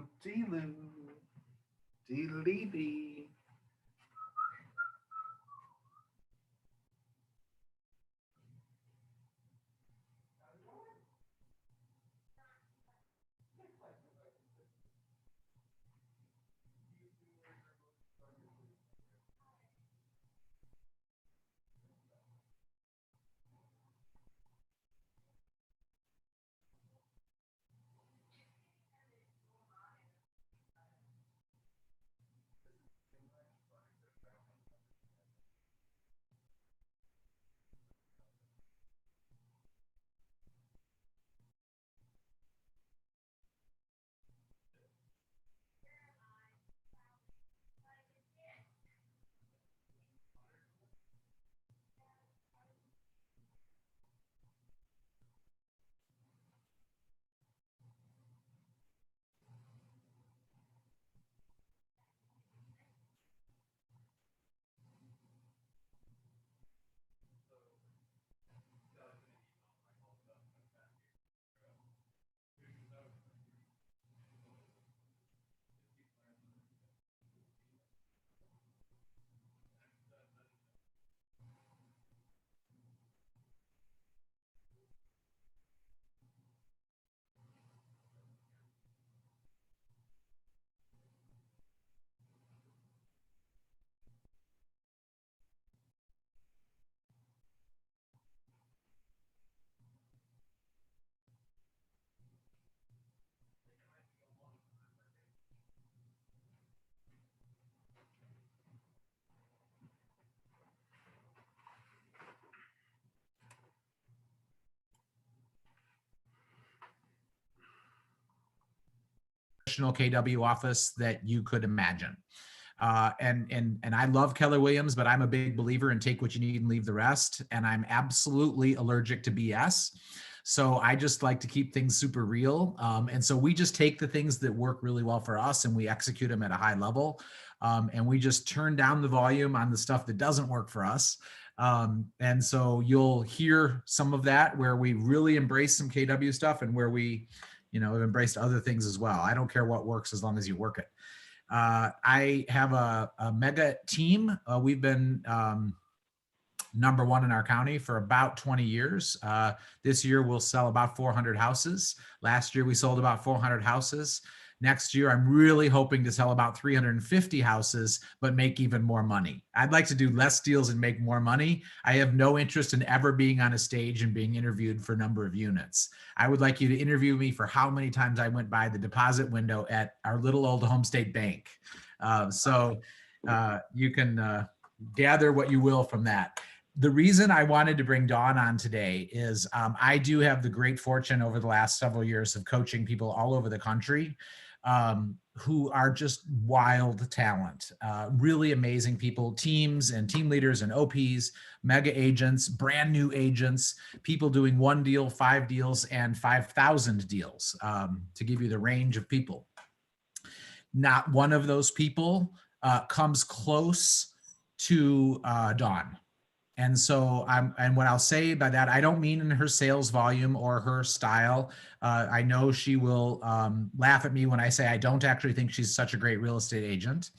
Loop-de-loo, dee-lee-dee. KW office that you could imagine. And I love Keller Williams, but I'm a big believer in take what you need and leave the rest. And I'm absolutely allergic to BS. So I just like to keep things super real. And so we just take the things that work really well for us and we execute them at a high level. And we just turn down the volume on the stuff that doesn't work for us. And so you'll hear some of that where we really embrace some KW stuff and where we, have embraced other things as well. I don't care what works as long as you work it. I have a mega team. We've been number one in our county for about 20 years. This year we'll sell about 400 houses. Last year we sold about 400 houses. Next year, I'm really hoping to sell about 350 houses, but make even more money. I'd like to do less deals and make more money. I have no interest in ever being on a stage and being interviewed for number of units. I would like you to interview me for how many times I went by the deposit window at our little old home state bank. So you can gather what you will from that. The reason I wanted to bring Dawn on today is I do have the great fortune over the last several years of coaching people all over the country who are just wild talent, really amazing people, teams and team leaders and OPs, mega agents, brand new agents, people doing 1 deal, 5 deals, and 5,000 deals, to give you the range of people. Not one of those people comes close to Dawn. And so and what I'll say by that, I don't mean in her sales volume or her style. I know she will laugh at me when I say I don't actually think she's such a great real estate agent.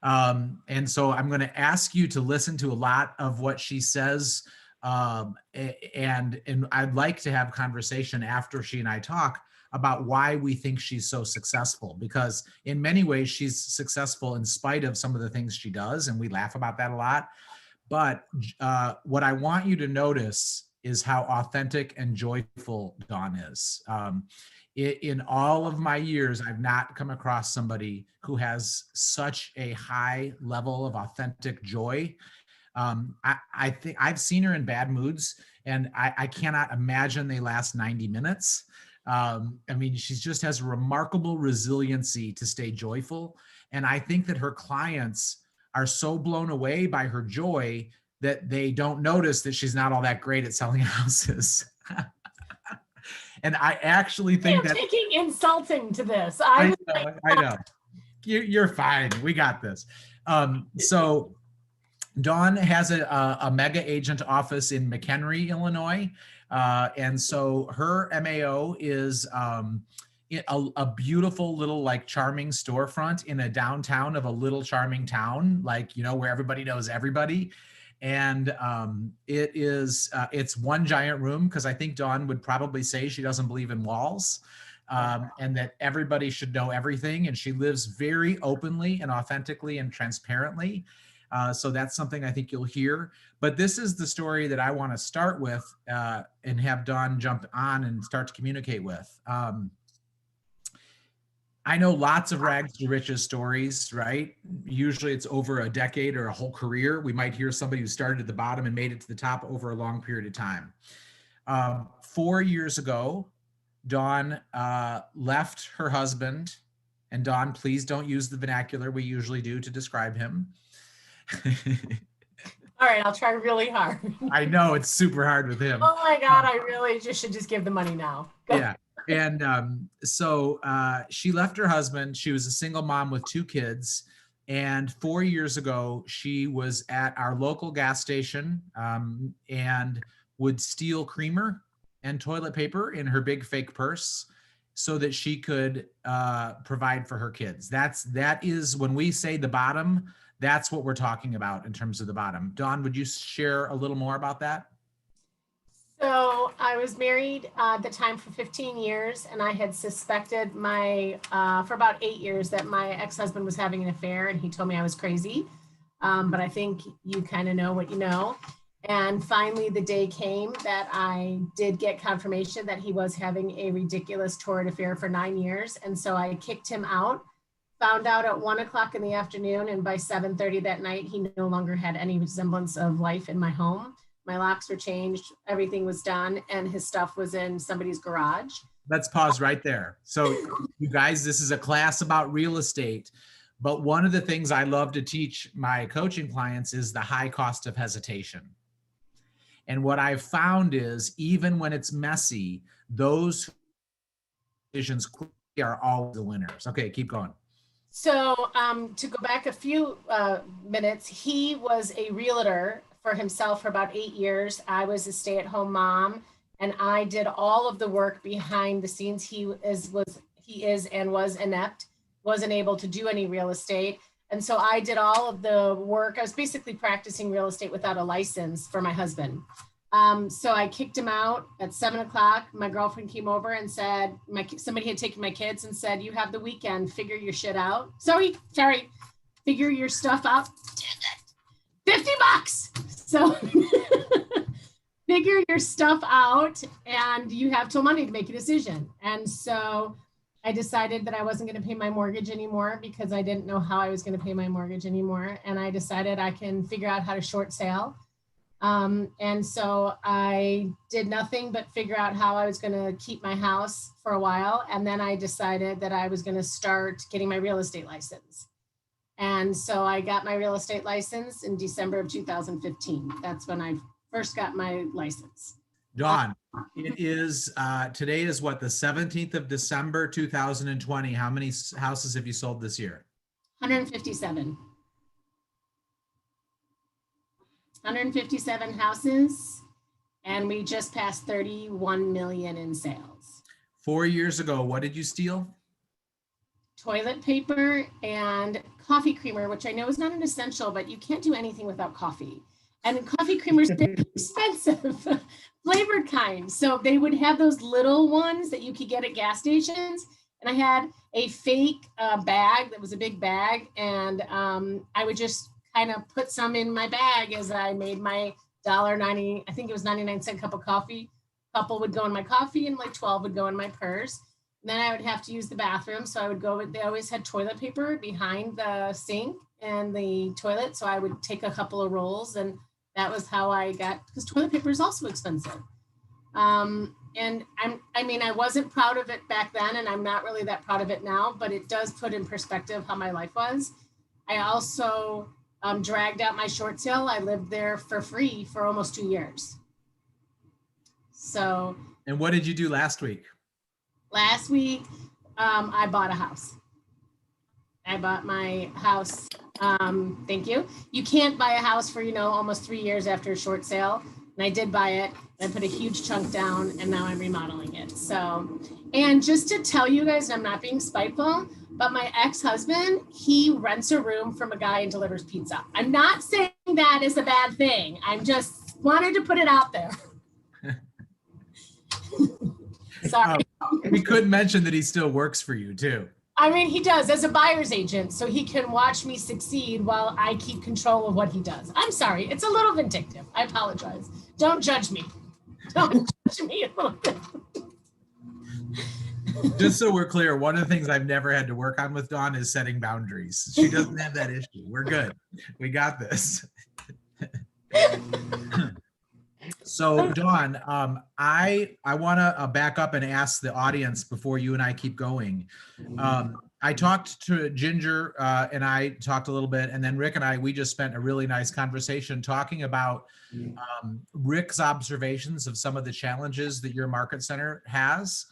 And so I'm going to ask you to listen to a lot of what she says. And I'd like to have conversation after she and I talk about why we think she's so successful, because in many ways she's successful in spite of some of the things she does. And we laugh about that a lot. But what I want you to notice is how authentic and joyful Dawn is. In all of my years, I've not come across somebody who has such a high level of authentic joy. I think I've seen her in bad moods, and I cannot imagine they last 90 minutes. I mean, she just has a remarkable resiliency to stay joyful. And I think that her clients are so blown away by her joy that they don't notice that she's not all that great at selling houses. And I actually think that taking insulting to this. I know. You're fine. We got this. So Dawn has a mega agent office in McHenry, Illinois. And so her MAO is a beautiful little like charming storefront in a downtown of a little charming town, like, where everybody knows everybody. And it's one giant room, because I think Dawn would probably say she doesn't believe in walls, and that everybody should know everything. And she lives very openly and authentically and transparently. So that's something I think you'll hear. But this is the story that I want to start with, and have Dawn jump on and start to communicate with. I know lots of rags to riches stories, right? Usually it's over a decade or a whole career. We might hear somebody who started at the bottom and made it to the top over a long period of time. 4 years ago, Dawn left her husband, and Dawn, please don't use the vernacular we usually do to describe him. All right, I'll try really hard. I know it's super hard with him. Oh my God, I really should just give the money now. Go. Yeah. And so she left her husband. She was a single mom with 2 kids. And 4 years ago, she was at our local gas station, and would steal creamer and toilet paper in her big fake purse so that she could provide for her kids. That is when we say the bottom, that's what we're talking about in terms of the bottom. Dawn, would you share a little more about that? So I was married at the time for 15 years, and I had suspected for about 8 years that my ex-husband was having an affair, and he told me I was crazy. But I think you kind of know what you know. And finally, the day came that I did get confirmation that he was having a ridiculous torrid affair for 9 years. And so I kicked him out, found out at 1 o'clock in the afternoon, and by 7:30 that night, he no longer had any semblance of life in my home. My locks were changed, everything was done, and his stuff was in somebody's garage. Let's pause right there. So you guys, this is a class about real estate, but one of the things I love to teach my coaching clients is the high cost of hesitation. And what I've found is, even when it's messy, those decisions are always the winners. Okay, keep going. So to go back a few minutes, he was a realtor for himself for about 8 years. I was a stay-at-home mom, and I did all of the work behind the scenes. He is and was inept, wasn't able to do any real estate. And so I did all of the work. I was basically practicing real estate without a license for my husband. So I kicked him out at 7 o'clock. My girlfriend came over and said, somebody had taken my kids and said, you have the weekend, figure your shit out. Sorry, figure your stuff out. $50. So figure your stuff out, and you have till Monday to make a decision. And so I decided that I wasn't going to pay my mortgage anymore, because I didn't know how I was going to pay my mortgage anymore. And I decided I can figure out how to short sale. And so I did nothing but figure out how I was going to keep my house for a while. And then I decided that I was going to start getting my real estate license. And so I got my real estate license in December of 2015. That's when I first got my license. Dawn, it is, today is what, the 17th of December, 2020. How many houses have you sold this year? 157. 157 houses, and we just passed 31 million in sales. 4 years ago, what did you steal? Toilet paper and coffee creamer, which I know is not an essential, but you can't do anything without coffee. And coffee creamer is very expensive, flavored kind. So they would have those little ones that you could get at gas stations. And I had a fake bag that was a big bag. And I would just kind of put some in my bag as I made my $1.90, I think it was 99-cent cup of coffee. A couple would go in my coffee and like 12 would go in my purse. And then I would have to use the bathroom. So I would go, they always had toilet paper behind the sink and the toilet. So I would take a couple of rolls, and that was how I got, because toilet paper is also expensive. And I wasn't proud of it back then, and I'm not really that proud of it now, but it does put in perspective how my life was. I also dragged out my short sale. I lived there for free for almost 2 years. So. And what did you do last week? Last week, I bought a house. I bought my house. Thank you. You can't buy a house for, almost 3 years after a short sale. and I did buy it. I put a huge chunk down, and now I'm remodeling it. So, and just to tell you guys, I'm not being spiteful, but my ex-husband, he rents a room from a guy and delivers pizza. I'm not saying that is a bad thing. I'm just wanted to put it out there. Sorry. We could mention that he still works for you too. I mean, he does as a buyer's agent, so he can watch me succeed while I keep control of what he does. I'm sorry. It's a little vindictive. I apologize. Don't judge me. Don't judge me a little bit. Just so we're clear, one of the things I've never had to work on with Dawn is setting boundaries. She doesn't have that issue. We're good. We got this. So Dawn, I want to back up and ask the audience before you and I keep going. I talked to Ginger and I talked a little bit, and then Rick and we just spent a really nice conversation talking about Rick's observations of some of the challenges that your market center has,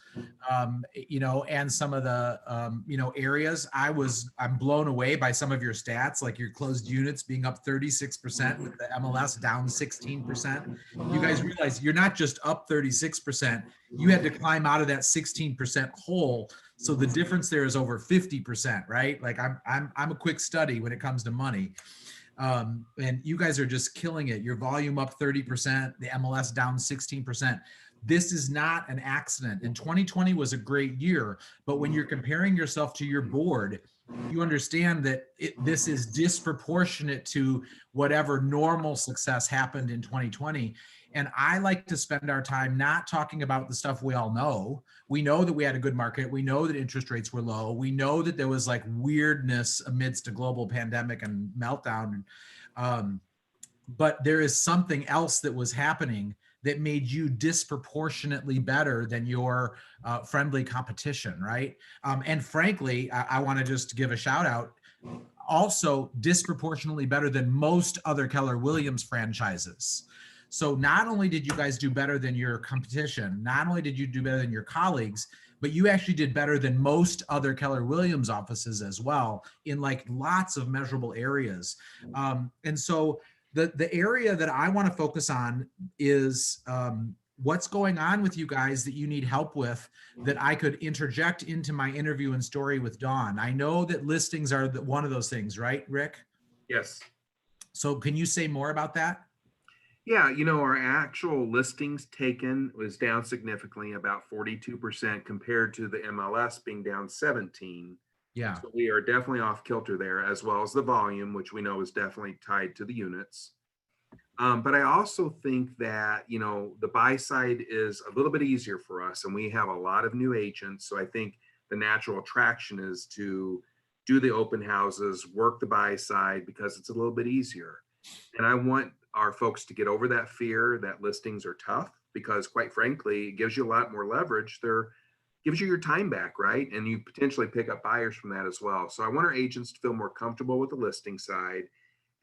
and some of the, areas. I'm blown away by some of your stats, like your closed units being up 36% with the MLS down 16%. You guys realize you're not just up 36%, you had to climb out of that 16% hole. So the difference there is over 50%, right? Like I'm a quick study when it comes to money. And you guys are just killing it. Your volume up 30%, the MLS down 16%. This is not an accident. And 2020 was a great year, but when you're comparing yourself to your board, you understand that this is disproportionate to whatever normal success happened in 2020. And I like to spend our time not talking about the stuff we all know. We know that we had a good market. We know that interest rates were low. We know that there was like weirdness amidst a global pandemic and meltdown. But there is something else that was happening that made you disproportionately better than your friendly competition, right? And frankly, I want to just give a shout out, also disproportionately better than most other Keller Williams franchises. So not only did you guys do better than your competition, not only did you do better than your colleagues, but you actually did better than most other Keller Williams offices as well in like lots of measurable areas. And so the area that I want to focus on is what's going on with you guys that you need help with that I could interject into my interview and story with Dawn. I know that listings are one of those things, right, Rick? Yes. So can you say more about that? Yeah, our actual listings taken was down significantly, about 42% compared to the MLS being down 17. Yeah. So we are definitely off kilter there, as well as the volume, which we know is definitely tied to the units. But I also think that, the buy side is a little bit easier for us, and we have a lot of new agents. So I think the natural attraction is to do the open houses, work the buy side because it's a little bit easier. And I want our folks to get over that fear that listings are tough, because quite frankly, it gives you a lot more leverage. Gives you your time back, right? And you potentially pick up buyers from that as well. So I want our agents to feel more comfortable with the listing side,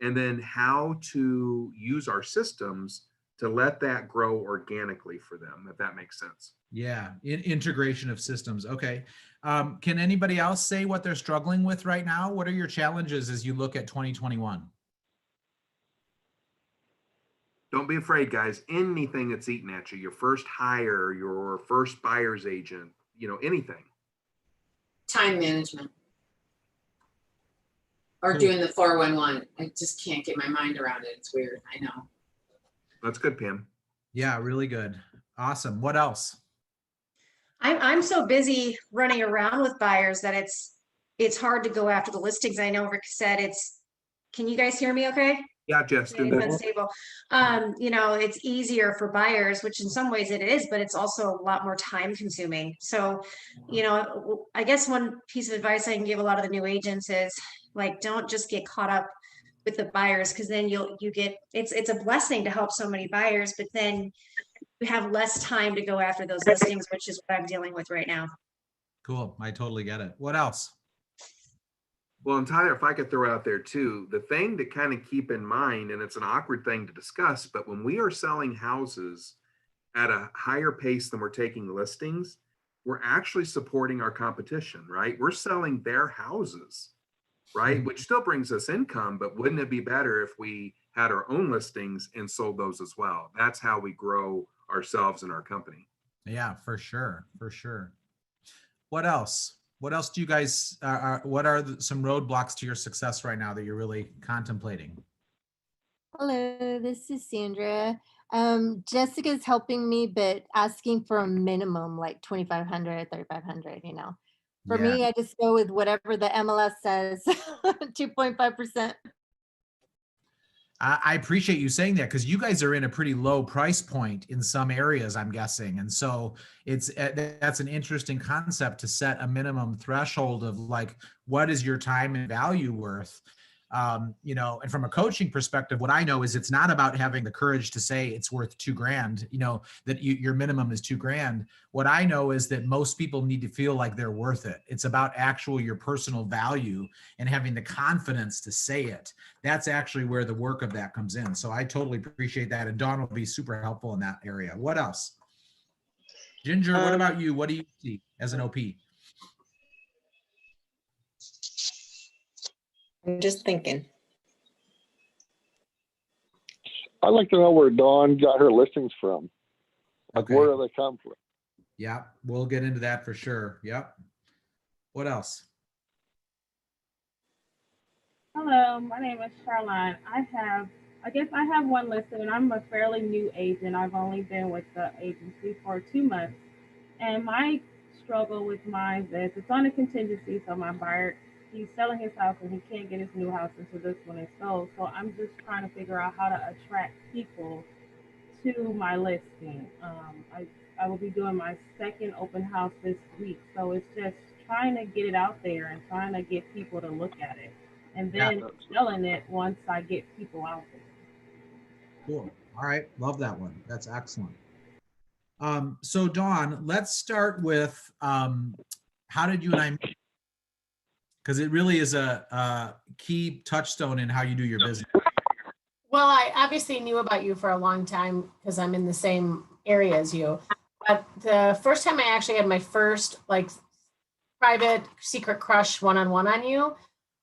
and then how to use our systems to let that grow organically for them, if that makes sense. Yeah, integration of systems. Okay. Can anybody else say what they're struggling with right now? What are your challenges as you look at 2021? Don't be afraid, guys. Anything that's eating at you, your first hire, your first buyer's agent, anything. Time management. Or doing the 411. I just can't get my mind around it. It's weird. I know. That's good, Pam. Yeah, really good. Awesome. What else? I'm so busy running around with buyers that it's hard to go after the listings. I know Rick said can you guys hear me okay? Yeah, Jess. Unstable. It's easier for buyers, which in some ways it is, but it's also a lot more time consuming. So, I guess one piece of advice I can give a lot of the new agents is like, don't just get caught up with the buyers, because then it's a blessing to help so many buyers, but then you have less time to go after those listings, which is what I'm dealing with right now. Cool. I totally get it. What else? Well, and Tyler, if I could throw out there too, the thing to kind of keep in mind, and it's an awkward thing to discuss, but when we are selling houses at a higher pace than we're taking listings, we're actually supporting our competition, right? We're selling their houses right? Which still brings us income, but wouldn't it be better if we had our own listings and sold those as well? That's how we grow ourselves and our company. Yeah, for sure. For sure. What else? What else do you guys, what are some roadblocks to your success right now that you're really contemplating? Hello, this is Sandra. Jessica's helping me, but asking for a minimum like 2,500, 3,500, you know. For Yeah. me, I just go with whatever the MLS says, 2.5%. I appreciate you saying that because you guys are in a pretty low price point in some areas, I'm guessing. And so that's an interesting concept to set a minimum threshold of like, what is your time and value worth? You know, and from a coaching perspective, what I know is it's not about having the courage to say it's worth $2,000, you know, that your minimum is $2,000. What I know is that most people need to feel like they're worth it. It's about your personal value and having the confidence to say it. That's actually where the work of that comes in. So I totally appreciate that. And Dawn will be super helpful in that area. What else? Ginger, what about you? What do you see as an OP? I'm just thinking. I'd like to know where Dawn got her listings from. Like, Okay. where do they come from? Yeah, we'll get into that for sure. Yep. What else? Hello, my name is Caroline. I guess I have one listed, and I'm a fairly new agent. I've only been with the agency for 2 months. And my struggle with mine is it's on a contingency. So my buyer, he's selling his house and he can't get his new house until this one is sold. So I'm just trying to figure out how to attract people to my listing. I will be doing my second open house this week. So it's just trying to get it out there and trying to get people to look at it. And then selling it once I get people out there. Cool. All right. Love that one. That's excellent. So Dawn, let's start with how did you and I meet? Because it really is a key touchstone in how you do your business. Well, I obviously knew about you for a long time because I'm in the same area as you. But the first time I actually had my first like private secret crush one-on-one on you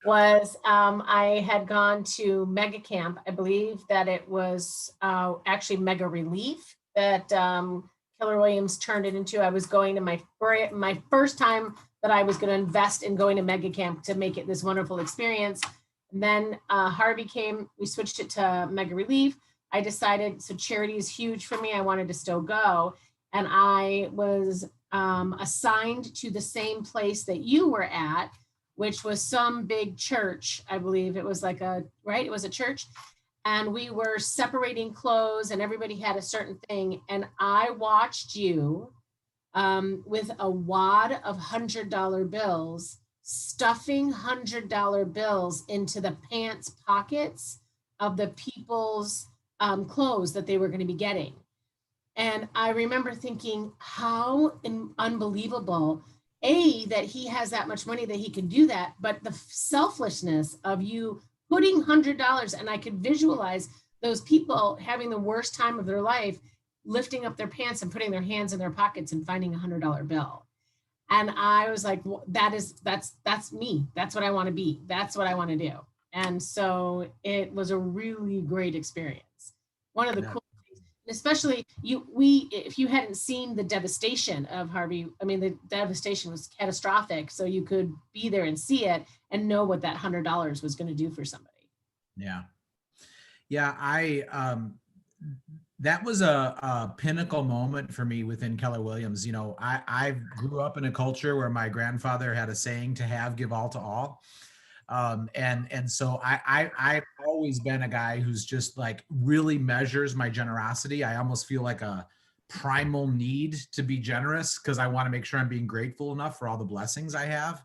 was I had gone to Mega Camp. I believe that it was actually Mega Relief that Keller Williams turned it into. I was going to my first time that I was going to invest in going to Mega Camp to make it this wonderful experience. And then Harvey came, we switched it to Mega Relief. I decided, so charity is huge for me. I wanted to still go. And I was assigned to the same place that you were at, which was some big church. I believe it was like it was a church. And we were separating clothes and everybody had a certain thing. And I watched you with a wad of $100 bills, stuffing $100 bills into the pants pockets of the people's clothes that they were going to be getting. And I remember thinking, how unbelievable, that he has that much money that he can do that, but the selflessness of you putting $100, and I could visualize those people having the worst time of their life, lifting up their pants and putting their hands in their pockets and finding a $100 bill. And I was like, that's me. That's what I want to be. That's what I want to do. And so it was a really great experience. One of the cool things, especially if you hadn't seen the devastation of Harvey, I mean, the devastation was catastrophic. So you could be there and see it and know what that $100 was going to do for somebody. Yeah. Yeah. That was a pinnacle moment for me within Keller Williams. You know, I grew up in a culture where my grandfather had a saying, to have, give all to all. And so I've always been a guy who's just like really measures my generosity. I almost feel like a primal need to be generous because I want to make sure I'm being grateful enough for all the blessings I have.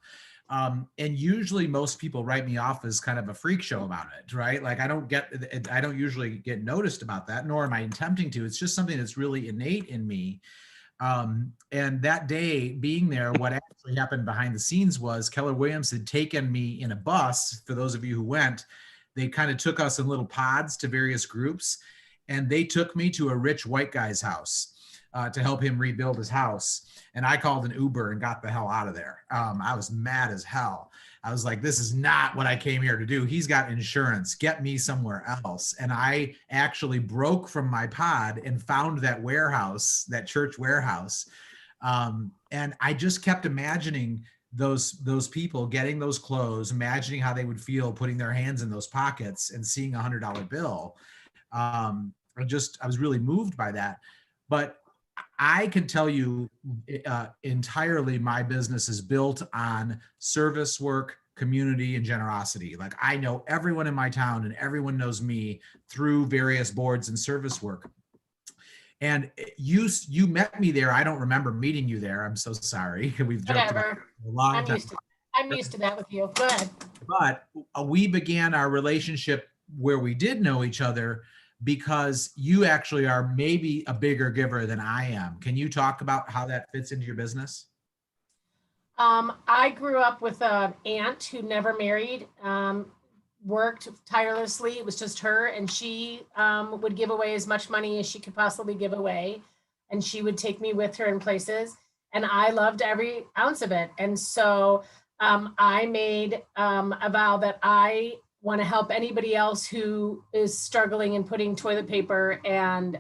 And usually most people write me off as kind of a freak show about it, right? Like I don't usually get noticed about that, nor am I attempting to. It's just something that's really innate in me. And that day being there, what actually happened behind the scenes was Keller Williams had taken me in a bus. For those of you who went, they kind of took us in little pods to various groups, and they took me to a rich white guy's house. to help him rebuild his house. And I called an Uber and got the hell out of there. I was mad as hell. I was like, this is not what I came here to do. He's got insurance. Get me somewhere else. And I actually broke from my pod and found that warehouse, that church warehouse. And I just kept imagining those people getting those clothes, imagining how they would feel putting their hands in those pockets and seeing $100 bill. I was really moved by that. But I can tell you entirely my business is built on service work, community, and generosity. Like I know everyone in my town and everyone knows me through various boards and service work. And you met me there. I don't remember meeting you there. I'm so sorry. We've joked about it for a long time. I'm used to that with you. Go ahead. But we began our relationship where we did know each other because you actually are maybe a bigger giver than I am. Can you talk about how that fits into your business? I grew up with an aunt who never married, worked tirelessly. It was just her, and she would give away as much money as she could possibly give away. And she would take me with her in places, and I loved every ounce of it. And so I made a vow that I want to help anybody else who is struggling and putting toilet paper and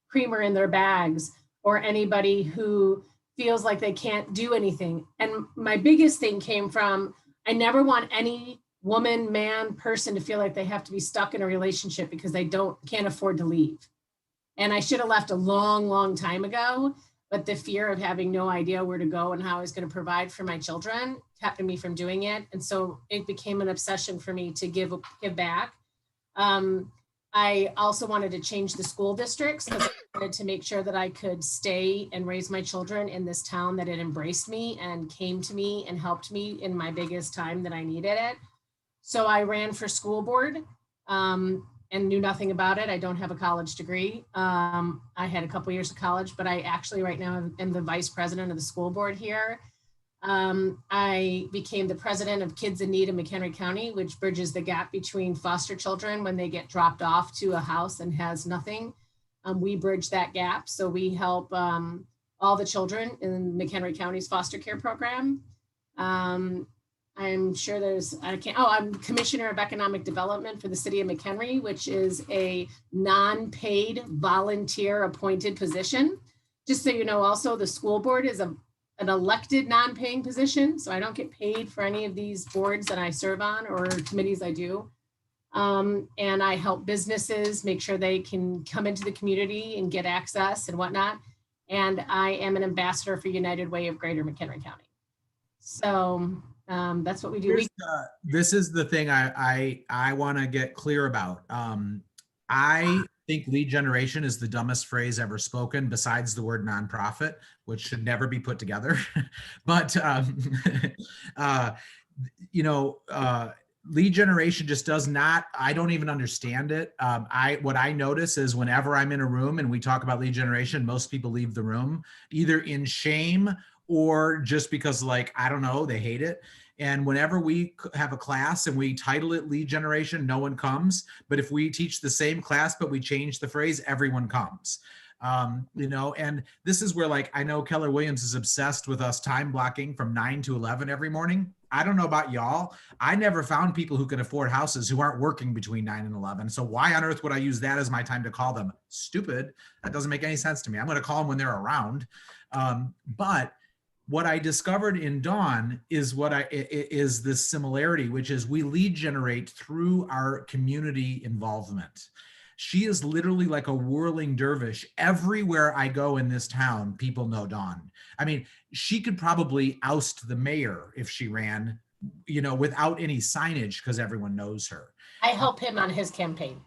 creamer in their bags, or anybody who feels like they can't do anything. And my biggest thing came from, I never want any woman, man, person to feel like they have to be stuck in a relationship because they can't afford to leave. And I should have left a long, long time ago, but the fear of having no idea where to go and how I was going to provide for my children kept me from doing it. And so it became an obsession for me to give back. I also wanted to change the school districts because I wanted to make sure that I could stay and raise my children in this town that had embraced me and came to me and helped me in my biggest time that I needed it. So I ran for school board and knew nothing about it. I don't have a college degree. I had a couple years of college, but I actually right now am the vice president of the school board here. I became the president of Kids in Need in McHenry County, which bridges the gap between foster children when they get dropped off to a house and has nothing. We bridge that gap. So we help all the children in McHenry County's foster care program. I'm sure I'm Commissioner of Economic Development for the City of McHenry, which is a non-paid volunteer appointed position. Just so you know, also the school board is an elected non-paying position. So I don't get paid for any of these boards that I serve on or committees I do. And I help businesses make sure they can come into the community and get access and whatnot. And I am an ambassador for United Way of Greater McHenry County. So that's what we do. This is the thing I want to get clear about. I think lead generation is the dumbest phrase ever spoken besides the word nonprofit, which should never be put together. But, lead generation just does not, I don't even understand it. What I notice is whenever I'm in a room and we talk about lead generation, most people leave the room either in shame or just because I don't know, they hate it. And whenever we have a class and we title it lead generation, no one comes. But if we teach the same class, but we change the phrase, everyone comes. And this is where I know Keller Williams is obsessed with us time blocking from 9 to 11 every morning. I don't know about y'all. I never found people who can afford houses who aren't working between 9 and 11. So why on earth would I use that as my time to call them? Stupid. That doesn't make any sense to me. I'm going to call them when they're around. But what I discovered in Dawn is is this similarity, which is we lead generate through our community involvement. She is literally like a whirling dervish. Everywhere I go in this town, people know Dawn. I mean, she could probably oust the mayor if she ran, without any signage because everyone knows her. I help him on his campaign.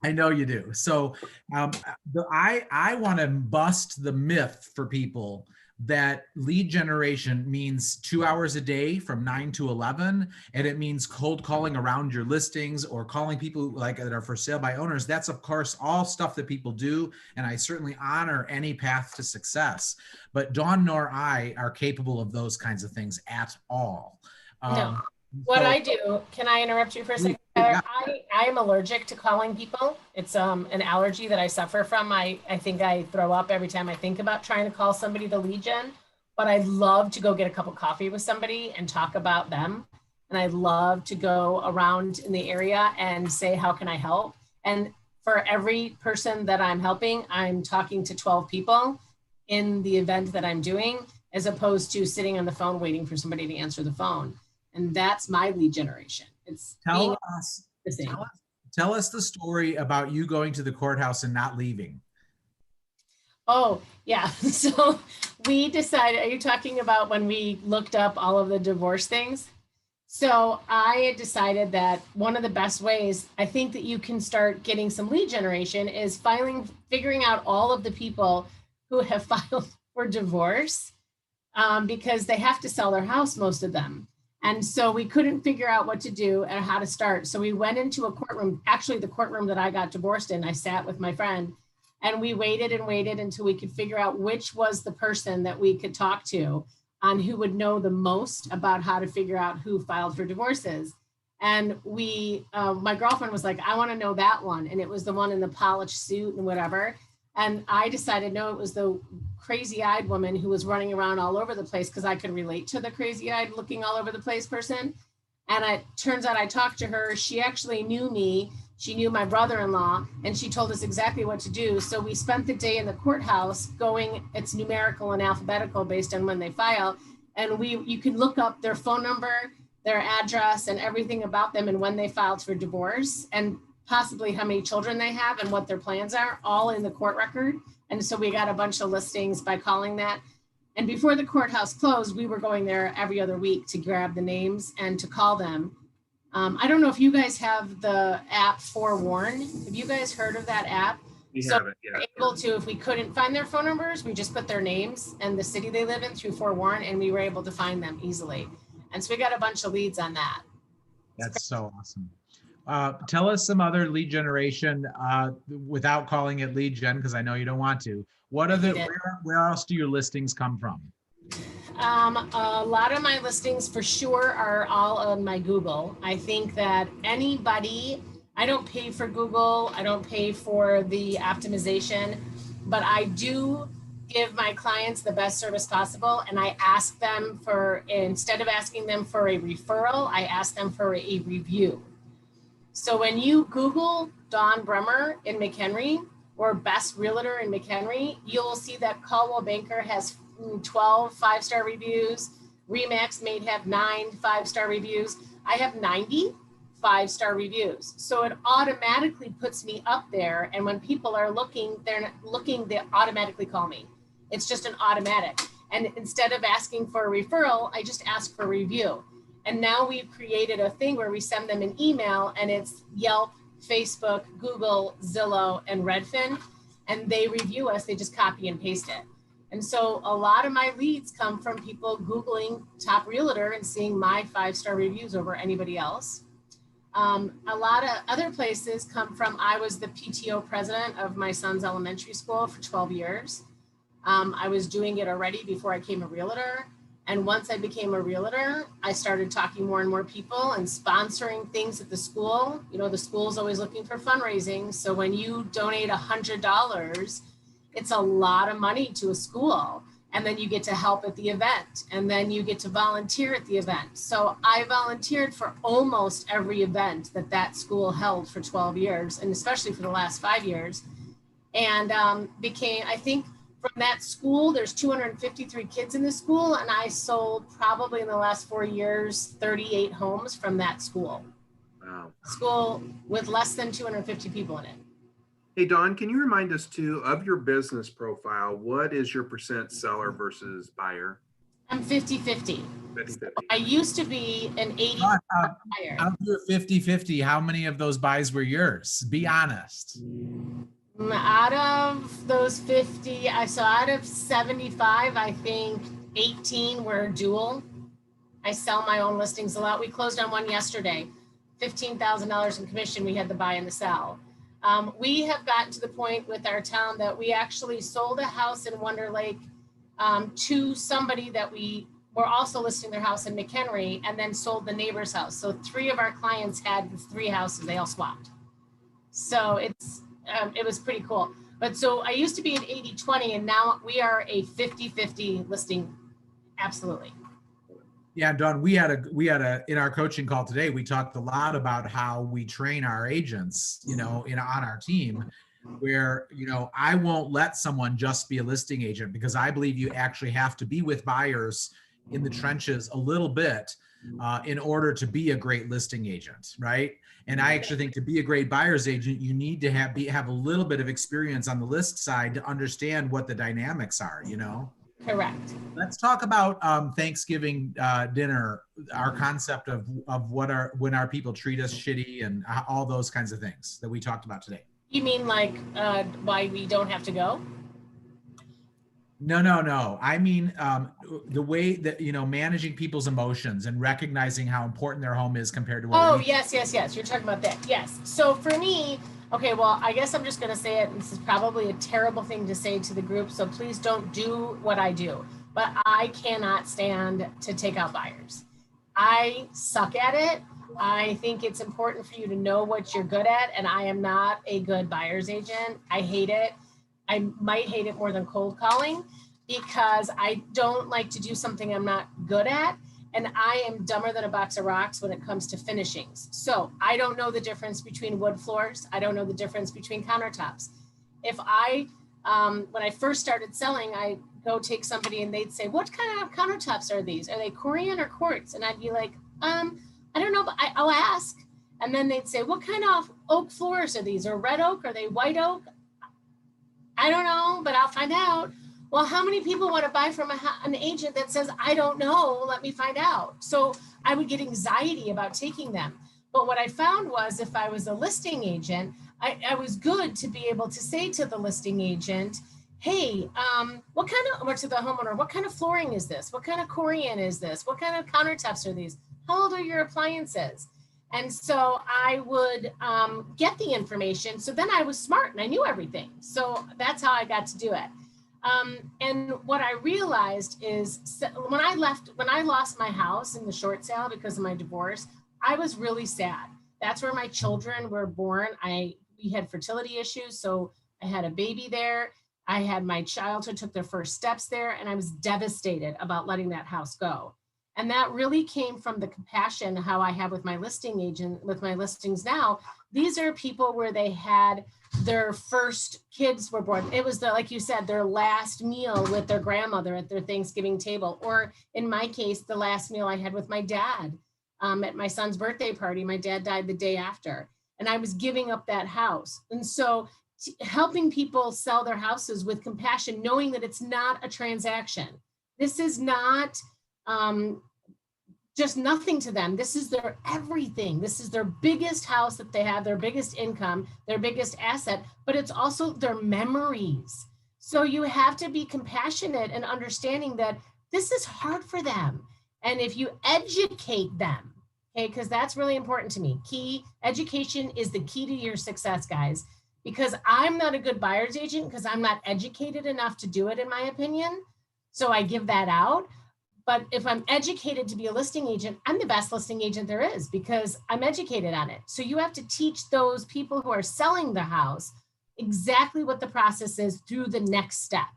I know you do. So I want to bust the myth for people that lead generation means 2 hours a day from 9 to 11, and it means cold calling around your listings or calling people that are for sale by owners. That's of course all stuff that people do, and I certainly honor any path to success. But Dawn nor I are capable of those kinds of things at all. No. What I do, can I interrupt you for a second? Tyler, I am allergic to calling people. It's an allergy that I suffer from. I think I throw up every time I think about trying to call somebody to lead gen, but I love to go get a cup of coffee with somebody and talk about them. And I love to go around in the area and say, how can I help? And for every person that I'm helping, I'm talking to 12 people in the event that I'm doing, as opposed to sitting on the phone waiting for somebody to answer the phone. And that's my lead generation. It's Tell us, the same. tell us the story about you going to the courthouse and not leaving. Oh, yeah. So we decided, are you talking about when we looked up all of the divorce things? So I had decided that one of the best ways I think that you can start getting some lead generation is figuring out all of the people who have filed for divorce, because they have to sell their house, most of them. And so we couldn't figure out what to do and how to start. So we went into a courtroom, actually the courtroom that I got divorced in. I sat with my friend and we waited and waited until we could figure out which was the person that we could talk to on who would know the most about how to figure out who filed for divorces. And my girlfriend was like, I want to know that one. And it was the one in the polished suit and whatever. And I decided, no, it was the crazy-eyed woman who was running around all over the place, because I could relate to the crazy-eyed looking all over the place person. And it turns out I talked to her. She actually knew me. She knew my brother-in-law, and she told us exactly what to do. So we spent the day in the courthouse going, it's numerical and alphabetical based on when they file. And you can look up their phone number, their address, and everything about them and when they filed for divorce, and possibly how many children they have and what their plans are, all in the court record. And so we got a bunch of listings by calling that. And before the courthouse closed, we were going there every other week to grab the names and to call them. I don't know if you guys have the app Forewarn. Have you guys heard of that app? We So have it, yeah. we're able to, if we couldn't find their phone numbers, we just put their names and the city they live in through Forewarn, and we were able to find them easily. And so we got a bunch of leads on that. That's so awesome. Tell us some other lead generation without calling it lead gen, because I know you don't want to. What are where else do your listings come from? A lot of my listings for sure are all on my Google. I think that I don't pay for Google, I don't pay for the optimization, but I do give my clients the best service possible. And I ask them instead of asking them for a referral, I ask them for a review. So when you Google Dawn Bremer in McHenry or Best Realtor in McHenry, you'll see that Caldwell Banker has 12 5-star reviews. RE/MAX may have 9 5-star reviews. I have 90 5-star reviews. So it automatically puts me up there. And when people are looking, they automatically call me. It's just an automatic. And instead of asking for a referral, I just ask for a review. And now we've created a thing where we send them an email, and it's Yelp, Facebook, Google, Zillow, and Redfin. And they review us, they just copy and paste it. And so a lot of my leads come from people Googling top realtor and seeing my 5-star reviews over anybody else. A lot of other places come from, I was the PTO president of my son's elementary school for 12 years. I was doing it already before I became a realtor. And once I became a realtor, I started talking more and more people and sponsoring things at the school. You know, the school's always looking for fundraising. So when you donate $100, it's a lot of money to a school. And then you get to help at the event. And then you get to volunteer at the event. So I volunteered for almost every event that school held for 12 years, and especially for the last 5 years. And I think, from that school, there's 253 kids in the school, and I sold probably in the last 4 years, 38 homes from that school. Wow. School with less than 250 people in it. Hey, Dawn, can you remind us too of your business profile? What is your percent seller versus buyer? I'm 50-50. 50-50. I used to be an 80 buyer. Out of your 50-50, how many of those buys were yours? Be honest. Out of those 50, out of 75, I think 18 were dual. I sell my own listings a lot. We closed on one yesterday, $15,000 in commission. We had the buy and the sell. We have gotten to the point with our town that we actually sold a house in Wonder Lake to somebody that we were also listing their house in McHenry and then sold the neighbor's house. So 3 of our clients had the 3 houses, they all swapped. So it was pretty cool. But so I used to be an 80-20 and now we are a 50-50 listing. Absolutely. Yeah, Dawn, we had a in our coaching call today, we talked a lot about how we train our agents, on our team, where, I won't let someone just be a listing agent, because I believe you actually have to be with buyers in the trenches a little bit in order to be a great listing agent, right? And I actually think to be a great buyer's agent, you need to have a little bit of experience on the list side to understand what the dynamics are, Correct. Let's talk about Thanksgiving dinner, our concept of when our people treat us shitty and all those kinds of things that we talked about today. You mean like why we don't have to go? No. I mean, the way that, managing people's emotions and recognizing how important their home is compared to what yes. You're talking about that. Yes. So for me, okay, well, I guess I'm just going to say it. This is probably a terrible thing to say to the group, so please don't do what I do. But I cannot stand to take out buyers. I suck at it. I think it's important for you to know what you're good at, and I am not a good buyer's agent. I hate it. I might hate it more than cold calling because I don't like to do something I'm not good at. And I am dumber than a box of rocks when it comes to finishings. So I don't know the difference between wood floors. I don't know the difference between countertops. If when I first started selling, I go take somebody and they'd say, what kind of countertops are these? Are they Corian or quartz? And I'd be like, I don't know, but I'll ask. And then they'd say, what kind of oak floors are these? Or red oak? Are they white oak? I don't know, but I'll find out. Well, how many people want to buy from an agent that says, I don't know, let me find out? So I would get anxiety about taking them. But what I found was if I was a listing agent, I was good to be able to say to the listing agent, hey, or to the homeowner, what kind of flooring is this? What kind of Corian is this? What kind of countertops are these? How old are your appliances? And so I would get the information. So then I was smart and I knew everything. So that's how I got to do it. And what I realized is when I lost my house in the short sale because of my divorce, I was really sad. That's where my children were born. We had fertility issues. So I had a baby there. I had my childhood took their first steps there, and I was devastated about letting that house go. And that really came from the compassion how I have with my listing agent, with my listings now. These are people where they had their first kids were born. It was like you said, their last meal with their grandmother at their Thanksgiving table. Or in my case, the last meal I had with my dad at my son's birthday party. My dad died the day after, and I was giving up that house. And so helping people sell their houses with compassion, knowing that it's not a transaction. This is not just nothing to them. This is their everything. This is their biggest house that they have, their biggest income, their biggest asset, but it's also their memories. So you have to be compassionate and understanding that this is hard for them. And if you educate them, okay, because that's really important to me. Education is the key to your success, guys, because I'm not a good buyer's agent because I'm not educated enough to do it, in my opinion. So I give that out. But if I'm educated to be a listing agent, I'm the best listing agent there is because I'm educated on it. So you have to teach those people who are selling the house exactly what the process is through the next step,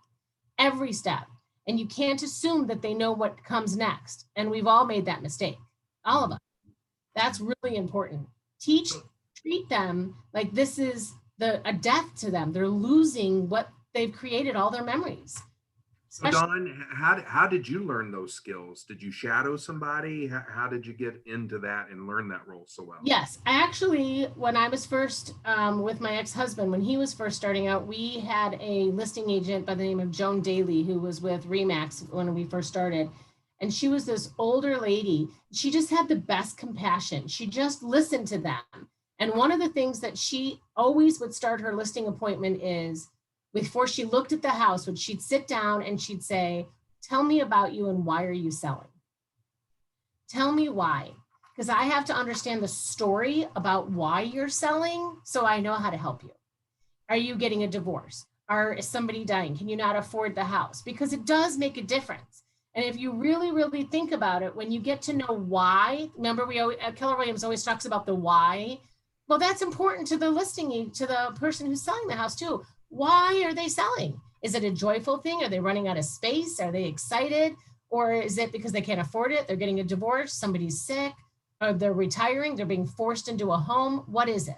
every step. And you can't assume that they know what comes next. And we've all made that mistake, all of us. That's really important. Treat them like this is a death to them. They're losing what they've created, all their memories. So Dawn, how did you learn those skills? Did you shadow somebody? How did you get into that and learn that role so well? Yes, actually, when I was first with my ex-husband, when he was first starting out, we had a listing agent by the name of Joan Daly, who was with Remax when we first started. And she was this older lady. She just had the best compassion. She just listened to them. And one of the things that she always would start her listing appointment is, before she looked at the house, when she'd sit down and she'd say, tell me about you and why are you selling? Tell me why, because I have to understand the story about why you're selling so I know how to help you. Are you getting a divorce? Is somebody dying? Can you not afford the house? Because it does make a difference. And if you really, really think about it, when you get to know why, remember Keller Williams always talks about the why. Well, that's important to the listing, to the person who's selling the house too. Why are they selling? Is it a joyful thing? Are they running out of space? Are they excited? Or is it because they can't afford it? They're getting a divorce, somebody's sick, or they're retiring, they're being forced into a home. What is it?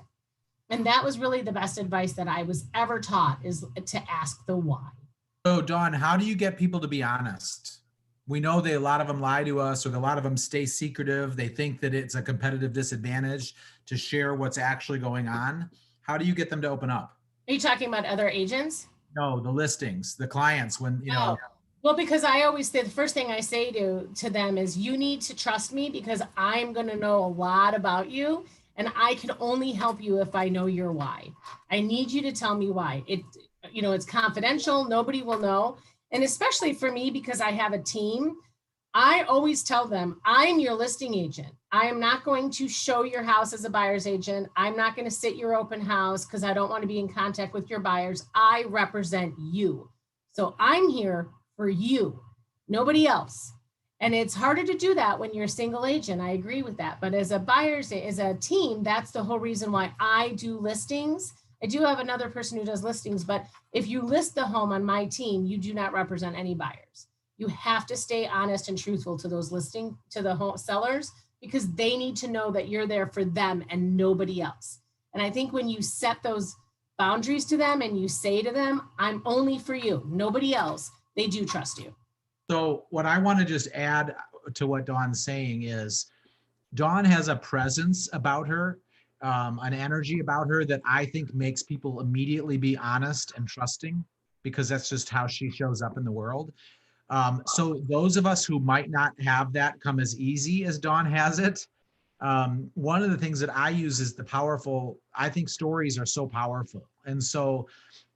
And that was really the best advice that I was ever taught, is to ask the why. So Dawn, how do you get people to be honest? We know that a lot of them lie to us, or a lot of them stay secretive. They think that it's a competitive disadvantage to share what's actually going on. How do you get them to open up? Are you talking about other agents? No, the listings, the clients, when, you know. Oh, well, because I always say, the first thing I say to them is, you need to trust me because I'm going to know a lot about you, and I can only help you if I know your why. I need you to tell me why. It's confidential. Nobody will know. And especially for me, because I have a team, I always tell them, I'm your listing agent. I am not going to show your house as a buyer's agent. I'm not going to sit your open house because I don't want to be in contact with your buyers. I represent you. So I'm here for you, nobody else. And it's harder to do that when you're a single agent. I agree with that. But as a team, that's the whole reason why I do listings. I do have another person who does listings, but if you list the home on my team, you do not represent any buyers. You have to stay honest and truthful to the home sellers, because they need to know that you're there for them and nobody else. And I think when you set those boundaries to them and you say to them, I'm only for you, nobody else, they do trust you. So what I want to just add to what Dawn's saying is, Dawn has a presence about her, an energy about her that I think makes people immediately be honest and trusting, because that's just how she shows up in the world. So those of us who might not have that come as easy as Dawn has it, one of the things that I use is I think stories are so powerful. And so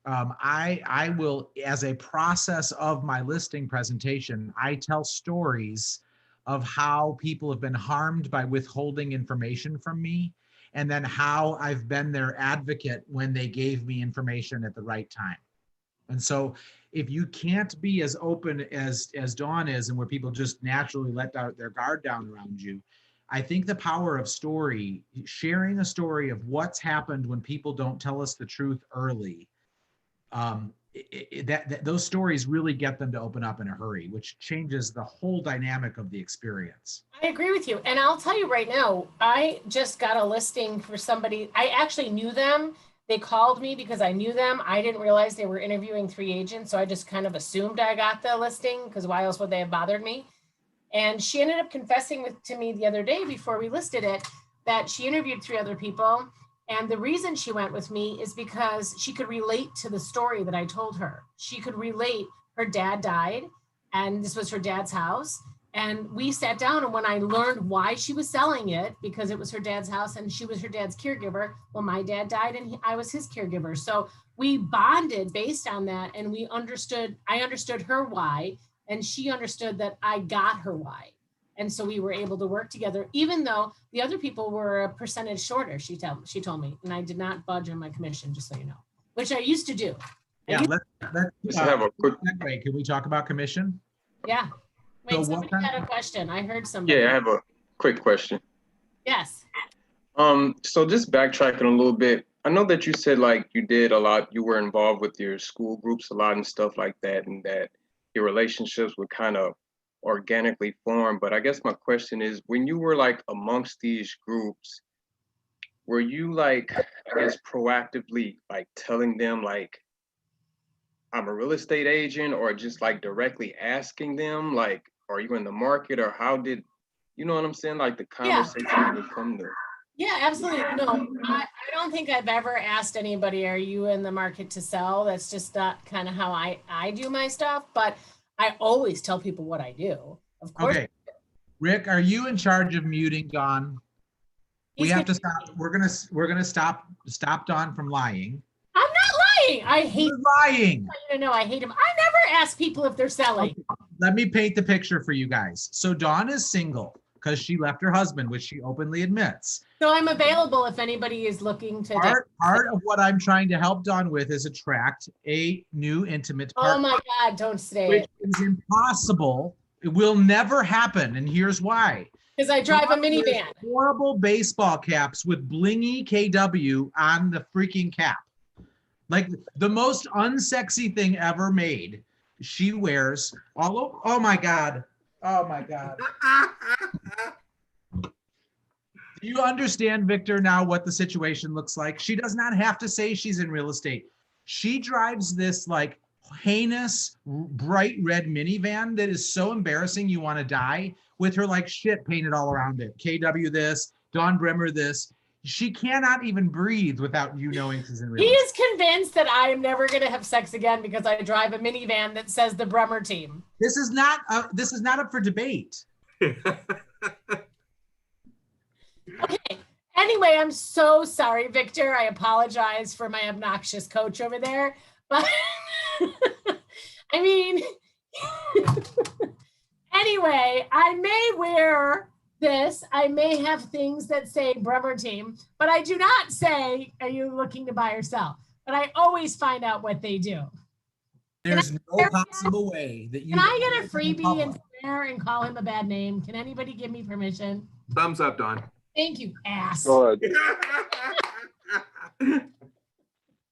I will, as a process of my listing presentation, I tell stories of how people have been harmed by withholding information from me, and then how I've been their advocate when they gave me information at the right time. And so if you can't be as open as Dawn is, and where people just naturally let their guard down around you, I think the power of story, sharing a story of what's happened when people don't tell us the truth early, those stories really get them to open up in a hurry, which changes the whole dynamic of the experience. I agree with you. And I'll tell you right now, I just got a listing for somebody. I actually knew them. They called me because I knew them. I didn't realize they were interviewing 3 agents. So I just kind of assumed I got the listing, because why else would they have bothered me? And she ended up confessing to me the other day before we listed it that she interviewed 3 other people. And the reason she went with me is because she could relate to the story that I told her. She could relate. Her dad died, and this was her dad's house. And we sat down, and when I learned why she was selling it, because it was her dad's house and she was her dad's caregiver, well, my dad died and I was his caregiver. So we bonded based on that, and I understood her why, and she understood that I got her why. And so we were able to work together, even though the other people were a percentage shorter, she told me, and I did not budge on my commission, just so you know, which I used to do. Yeah, let's have a quick. Can we talk about commission? Yeah. Wait, So somebody what had a question. I heard somebody. Yeah, I have a quick question. Yes. So just backtracking a little bit, I know that you said like you did a lot, you were involved with your school groups a lot and stuff like that, and that your relationships would kind of organically form. But I guess my question is, when you were like amongst these groups, were you like, I guess, proactively like telling them like, I'm a real estate agent, or just like directly asking them like, are you in the market, or how did, you know what I'm saying? Like the conversation would come to. Yeah, absolutely. No, I don't think I've ever asked anybody, are you in the market to sell? That's just not kind of how I do my stuff. But I always tell people what I do. Of course. Okay. Rick, are you in charge of muting Dawn? We have to stop. We're gonna stop Dawn from lying. I'm not lying. I hate lying. No, I hate him. I never ask people if they're selling. Okay. Let me paint the picture for you guys. So Dawn is single because she left her husband, which she openly admits. So I'm available if anybody is looking to. Part of what I'm trying to help Dawn with is attract a new intimate partner. Oh my God, don't say which it. is impossible It will never happen, and here's why. Because I drive a Dawn wears minivan. Horrible baseball caps with blingy KW on the freaking cap. Like the most unsexy thing ever made. She wears all. Oh my God. Oh my God. Do you understand, Victor, now what the situation looks like? She does not have to say she's in real estate. She drives this like heinous, bright red minivan that is so embarrassing you want to die, with her like shit painted all around it. KW this, Dawn Bremer this. She cannot even breathe without you knowing she's in real He estate. is convinced that I am never going to have sex again because I drive a minivan that says the Bremer team. This is not up for debate. Okay. Anyway, I'm so sorry, Victor. I apologize for my obnoxious coach over there. But I mean, anyway, I may wear this. I may have things that say Bremer team, but I do not say, are you looking to buy or sell? But I always find out what they do. There's no possible way that you Can I get a freebie and swear and call him a bad name? Can anybody give me permission? Thumbs up, Dawn. Thank you, ass. Go ahead.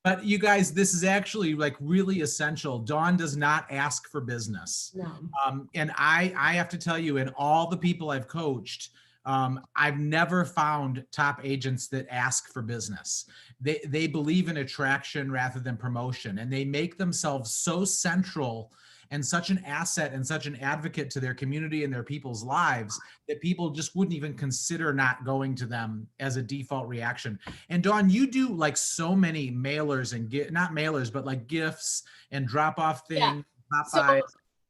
But you guys, this is actually like really essential. Dawn does not ask for business. No. And I have to tell you, in all the people I've coached, I've never found top agents that ask for business. They believe in attraction rather than promotion, and they make themselves so central and such an asset and such an advocate to their community and their people's lives that people just wouldn't even consider not going to them as a default reaction. And Dawn, you do like so many mailers and not mailers, but like gifts and drop off things. Yeah. So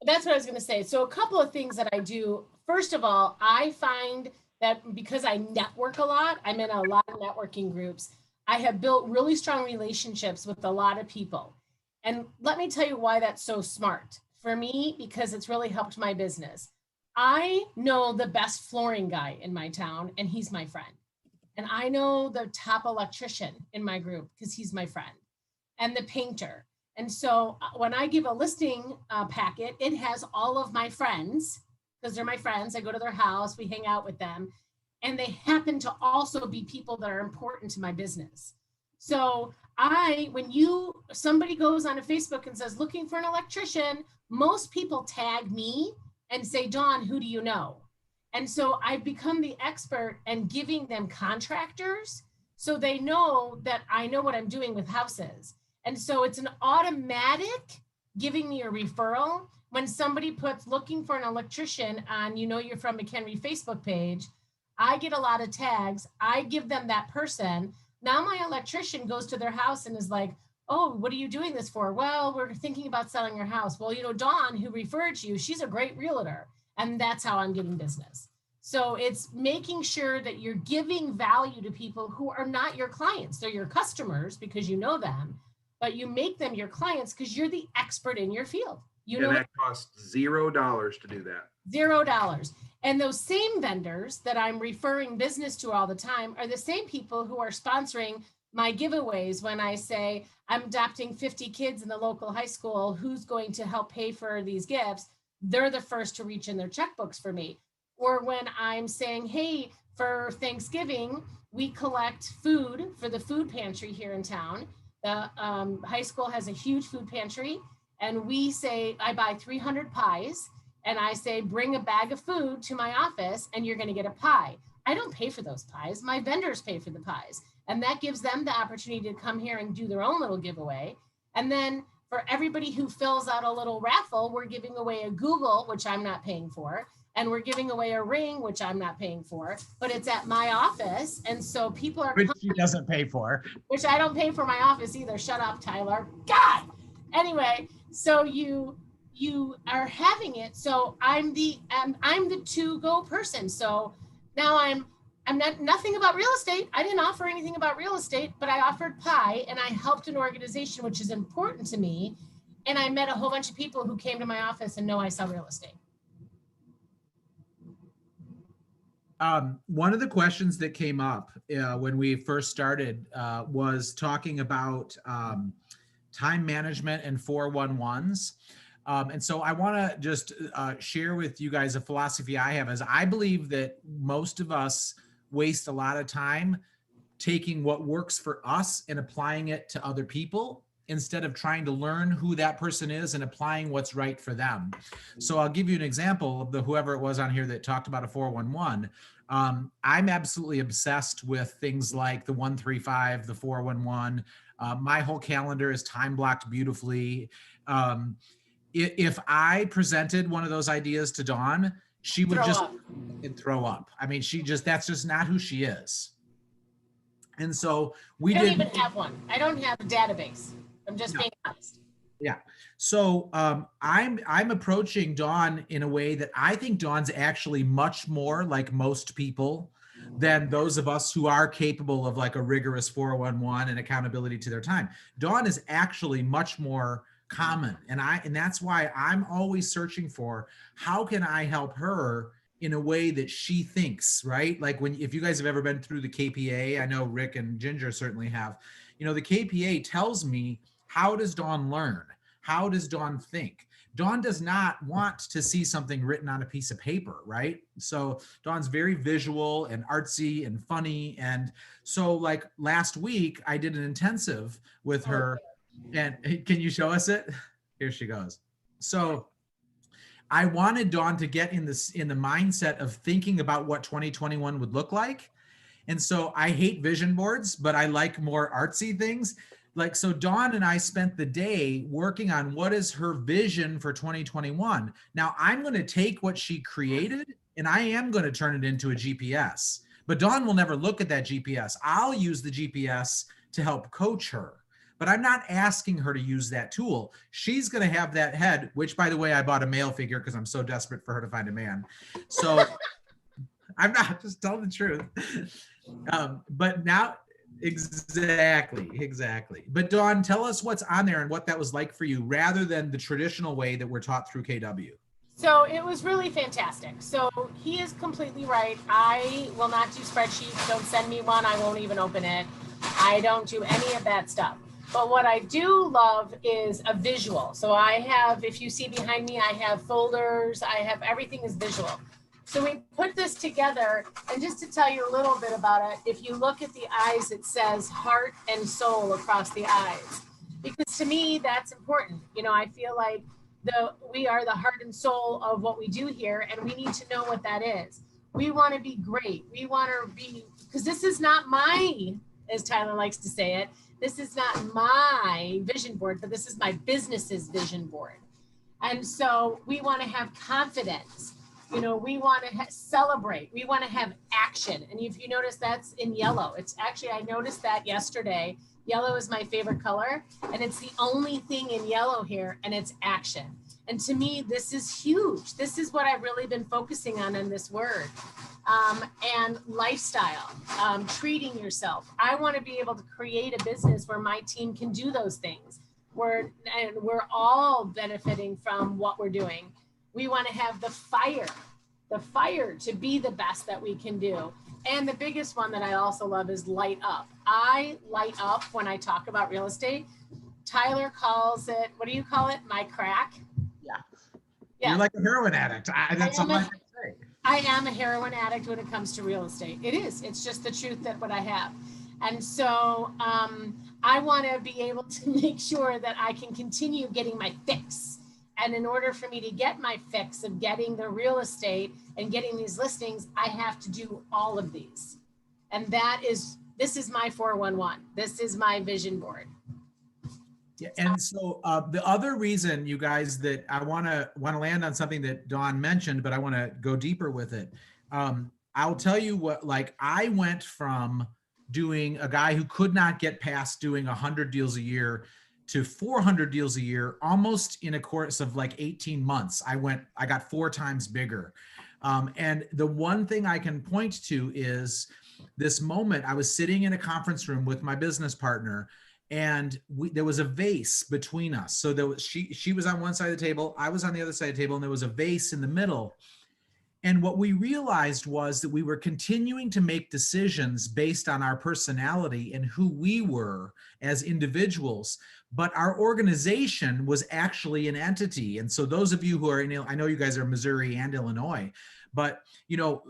that's what I was going to say. So a couple of things that I do. First of all, I find that because I network a lot, I'm in a lot of networking groups. I have built really strong relationships with a lot of people. And let me tell you why that's so smart. For me, because it's really helped my business. I know the best flooring guy in my town, and he's my friend. And I know the top electrician in my group because he's my friend, and the painter. And so when I give a listing packet, it has all of my friends, because they're my friends. I go to their house, we hang out with them, and they happen to also be people that are important to my business. So when somebody goes on a Facebook and says, looking for an electrician, most people tag me and say, Dawn, who do you know? And so I've become the expert in giving them contractors so they know that I know what I'm doing with houses. And so it's an automatic giving me a referral. When somebody puts looking for an electrician on, you're from McHenry Facebook page, I get a lot of tags. I give them that person. Now my electrician goes to their house and is like, oh, what are you doing this for? Well, we're thinking about selling your house. Well, Dawn, who referred you, she's a great realtor. And that's how I'm getting business. So it's making sure that you're giving value to people who are not your clients. They're your customers because you know them, but you make them your clients because you're the expert in your field. And that costs $0 to do that. $0. And those same vendors that I'm referring business to all the time are the same people who are sponsoring my giveaways when I say I'm adopting 50 kids in the local high school, who's going to help pay for these gifts? They're the first to reach in their checkbooks for me. Or when I'm saying, hey, for Thanksgiving, we collect food for the food pantry here in town. The high school has a huge food pantry, and we say, I buy 300 pies, and I say, bring a bag of food to my office, and you're gonna get a pie. I don't pay for those pies. My vendors pay for the pies. And that gives them the opportunity to come here and do their own little giveaway. And then for everybody who fills out a little raffle, we're giving away a Google, which I'm not paying for. And we're giving away a ring, which I'm not paying for, but it's at my office. And so people are— Which she doesn't pay for. Which I don't pay for my office either. Shut up, Tyler. God! Anyway, so you are having it. So I'm the to-go person. So now I'm not nothing about real estate. I didn't offer anything about real estate, but I offered pie and I helped an organization, which is important to me. And I met a whole bunch of people who came to my office and know I sell real estate. One of the questions that came up when we first started was talking about time management and 411s. And so I want to just share with you guys a philosophy I have, as I believe that most of us waste a lot of time taking what works for us and applying it to other people instead of trying to learn who that person is and applying what's right for them. So I'll give you an example of whoever it was on here that talked about a 411. I'm absolutely obsessed with things like the 135, the 411. My whole calendar is time blocked beautifully. If I presented one of those ideas to Dawn, she would throw up. I mean, that's just not who she is. And so I don't even have one. I don't have a database. I'm just being honest. Yeah. So I'm approaching Dawn in a way that I think Dawn's actually much more like most people than those of us who are capable of like a rigorous 411 and accountability to their time. Dawn is actually much more common. And that's why I'm always searching for how can I help her in a way that she thinks, right? Like if you guys have ever been through the KPA, I know Rick and Ginger certainly have, the KPA tells me, how does Dawn learn? How does Dawn think? Dawn does not want to see something written on a piece of paper, right? So Dawn's very visual and artsy and funny. And so like last week I did an intensive with her, and can you show us it? Here she goes. So I wanted Dawn to get in the mindset of thinking about what 2021 would look like. And so I hate vision boards, but I like more artsy things. Like, so Dawn and I spent the day working on what is her vision for 2021. Now I'm going to take what she created and I am going to turn it into a GPS, but Dawn will never look at that GPS. I'll use the GPS to help coach her. But I'm not asking her to use that tool. She's going to have that head, which, by the way, I bought a male figure because I'm so desperate for her to find a man. So I'm not just telling the truth. But now, exactly. But Dawn, tell us what's on there and what that was like for you, rather than the traditional way that we're taught through KW. So it was really fantastic. So he is completely right. I will not do spreadsheets. Don't send me one. I won't even open it. I don't do any of that stuff. But what I do love is a visual. So I have, if you see behind me, I have folders, everything is visual. So we put this together, and just to tell you a little bit about it, if you look at the eyes, it says heart and soul across the eyes. Because to me, that's important. I feel like we are the heart and soul of what we do here, and we need to know what that is. We want to be great. We want to be, because this is not my, as Tyler likes to say it, this is not my vision board, but this is my business's vision board. And so we want to have confidence. We want to celebrate. We want to have action. And if you notice, that's in yellow. It's actually, I noticed that yesterday. Yellow is my favorite color, and it's the only thing in yellow here, and it's action. And to me, this is huge. This is what I've really been focusing on in this word. And lifestyle, treating yourself. I want to be able to create a business where my team can do those things. We're all benefiting from what we're doing. We want to have the fire to be the best that we can do. And the biggest one that I also love is light up. I light up when I talk about real estate. Tyler calls it, what do you call it? My crack? Yeah. You're like a heroin addict. That's all I can say. I am a heroin addict when it comes to real estate. It is. It's just the truth that what I have. And so I want to be able to make sure that I can continue getting my fix. And in order for me to get my fix of getting the real estate and getting these listings, I have to do all of these. And this is my 411. This is my vision board. Yeah, and so the other reason, you guys, that I want to land on something that Dawn mentioned, but I want to go deeper with it. I'll tell you what, like, I went from doing a guy who could not get past doing 100 deals a year to 400 deals a year, almost in a course of like 18 months. I got 4 times bigger. And the one thing I can point to is this moment. I was sitting in a conference room with my business partner, and there was a vase between us. So she was on one side of the table, I was on the other side of the table, and there was a vase in the middle. And what we realized was that we were continuing to make decisions based on our personality and who we were as individuals, but our organization was actually an entity. And so those of you who are in, I know you guys are Missouri and Illinois, but you know,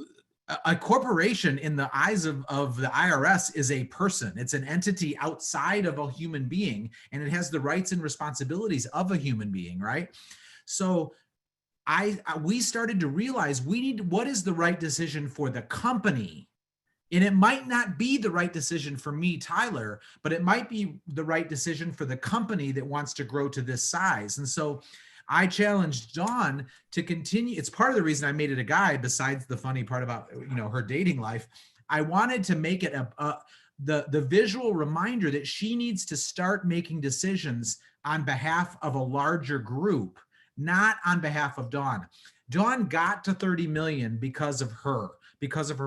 a corporation in the eyes of the IRS is a person. It's an entity outside of a human being, and it has the rights and responsibilities of a human being, right? So we started to realize what is the right decision for the company. And it might not be the right decision for me, Tyler, but it might be the right decision for the company that wants to grow to this size. And so I challenged Dawn to continue. It's part of the reason I made it a guy, besides the funny part about, you know, her dating life. I wanted to make it the visual reminder that she needs to start making decisions on behalf of a larger group, not on behalf of Dawn. Dawn got to 30 million because of her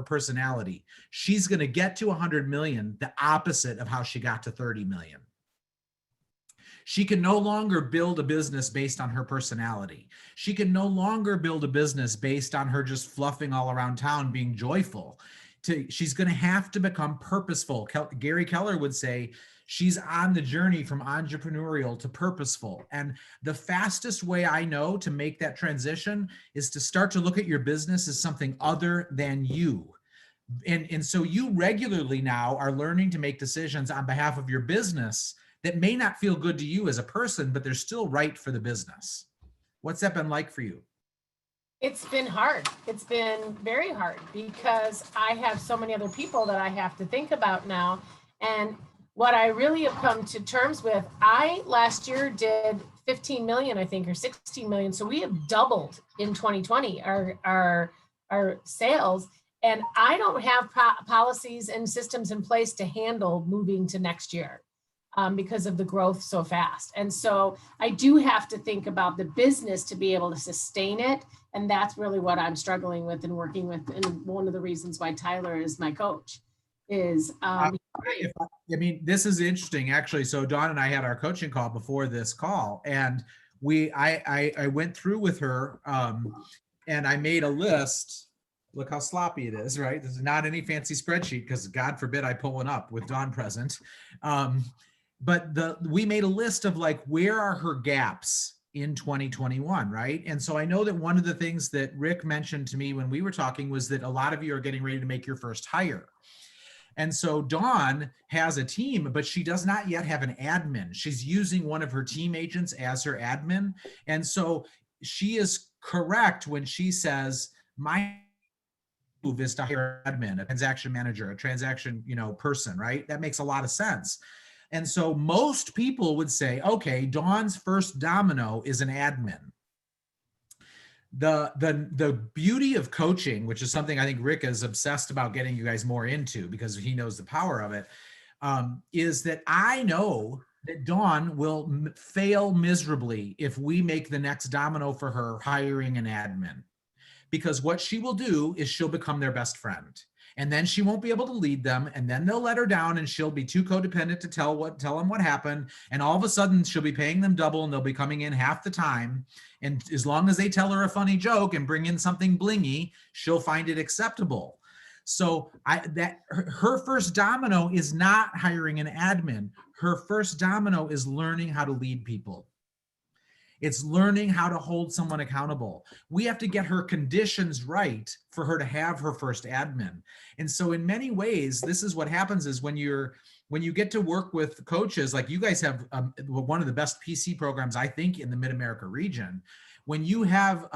personality. She's going to get to 100 million the opposite of how she got to 30 million. She can no longer build a business based on her personality. She can no longer build a business based on her just fluffing all around town, being joyful. She's going to have to become purposeful. Gary Keller would say, she's on the journey from entrepreneurial to purposeful. And the fastest way I know to make that transition is to start to look at your business as something other than you. And so you regularly now are learning to make decisions on behalf of your business that may not feel good to you as a person, but they're still right for the business. What's that been like for you? It's been hard. It's been very hard because I have so many other people that I have to think about now. And what I really have come to terms with, I last year did 15 million, I think, or 16 million. So we have doubled in 2020 our sales. And I don't have policies and systems in place to handle moving to next year because of the growth so fast. And so I do have to think about the business to be able to sustain it. And that's really what I'm struggling with and working with. And one of the reasons why Tyler is my coach is I mean, this is interesting, actually. So Dawn and I had our coaching call before this call, and I went through with her, and I made a list. Look how sloppy it is, right? This is not any fancy spreadsheet, because God forbid I pull one up with Dawn present. But we made a list of like, where are her gaps in 2021, right? And so I know that one of the things that Rick mentioned to me when we were talking was that a lot of you are getting ready to make your first hire. And so Dawn has a team, but she does not yet have an admin. She's using one of her team agents as her admin. And so she is correct when she says, my move is to hire an admin, a transaction manager, a transaction, person, right? That makes a lot of sense. And so most people would say, okay, Dawn's first domino is an admin. The beauty of coaching, which is something I think Rick is obsessed about getting you guys more into because he knows the power of it, is that I know that Dawn will fail miserably if we make the next domino for her hiring an admin. Because what she will do is she'll become their best friend. And then she won't be able to lead them, and then they'll let her down, and she'll be too codependent to tell them what happened. And all of a sudden she'll be paying them double, and they'll be coming in half the time. And as long as they tell her a funny joke and bring in something blingy, she'll find it acceptable. So her first domino is not hiring an admin. Her first domino is learning how to lead people. It's learning how to hold someone accountable. We have to get her conditions right for her to have her first admin. And so in many ways, this is what happens is when you get to work with coaches, like you guys have one of the best PC programs, I think, in the Mid-America region. When you have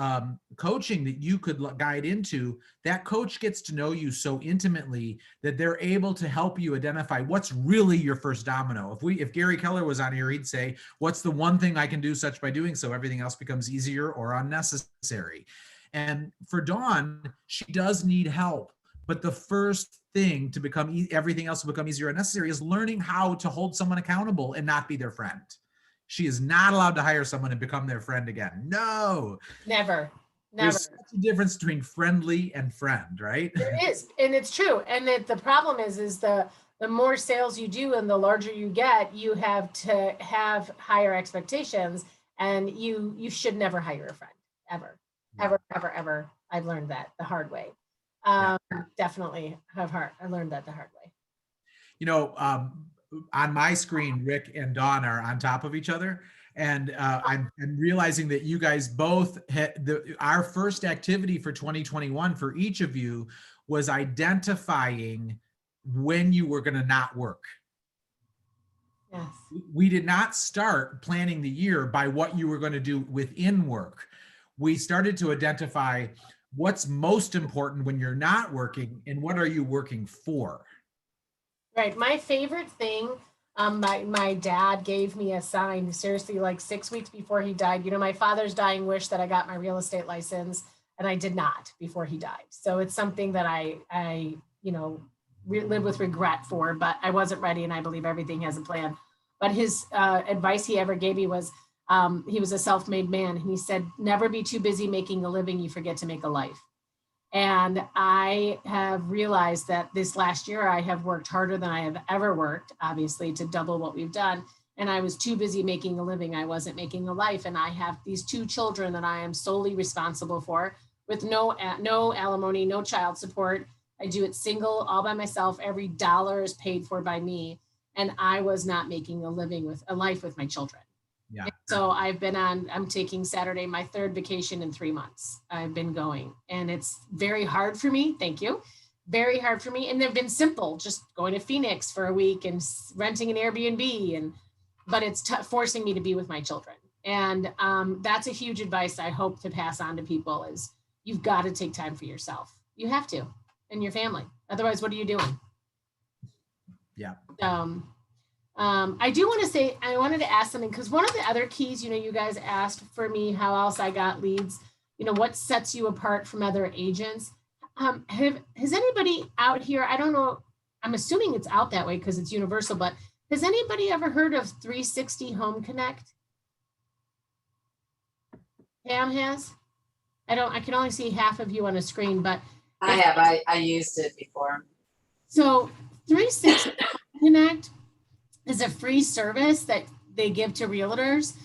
coaching that you could guide into, that coach gets to know you so intimately that they're able to help you identify what's really your first domino. If Gary Keller was on here, he'd say, what's the one thing I can do such by doing so everything else becomes easier or unnecessary? And for Dawn, she does need help. But the first thing to become everything else will become easier or necessary is learning how to hold someone accountable and not be their friend. She is not allowed to hire someone and become their friend again. No. Never. There's such a difference between friendly and friend, right? There is, and it's true. And the problem is the more sales you do and the larger you get, you have to have higher expectations, and you should never hire a friend, ever. I've learned that the hard way. Definitely I learned that the hard way. You know, on my screen, Rick and Dawn are on top of each other. And I'm realizing that you guys both had our first activity for 2021 for each of you was identifying when you were going to not work. Yes. We did not start planning the year by what you were going to do within work. We started to identify what's most important when you're not working and what are you working for. Right. My favorite thing, my dad gave me a sign, seriously, like 6 weeks before he died. You know, my father's dying wish that I got my real estate license, and I did not before he died. So it's something that I you know, live with regret for, but I wasn't ready, and I believe everything has a plan. But his advice he ever gave me was, he was a self-made man, and he said, never be too busy making a living, you forget to make a life. And I have realized that this last year I have worked harder than I have ever worked, obviously, to double what we've done. And I was too busy making a living. I wasn't making a life. And I have these 2 children that I am solely responsible for, with no alimony, no child support. I do it single, all by myself. Every dollar is paid for by me. And I was not making a living with a life with my children. Yeah. And so I'm taking Saturday, my 3rd vacation in 3 months. I've been going, and it's very hard for me. Thank you. Very hard for me. And they've been simple, just going to Phoenix for a week and renting an Airbnb, but it's forcing me to be with my children. And that's a huge advice I hope to pass on to people is you've got to take time for yourself. You have to, and your family. Otherwise, what are you doing? Yeah. I do want to say, I wanted to ask something, because one of the other keys, you know, you guys asked for me how else I got leads, you know, what sets you apart from other agents. Has anybody out here, I don't know, I'm assuming it's out that way because it's universal, but has anybody ever heard of 360 Home Connect? Pam has? I can only see half of you on a screen, but. I have, I used it before. So 360 Home Connect is a free service that they give to realtors.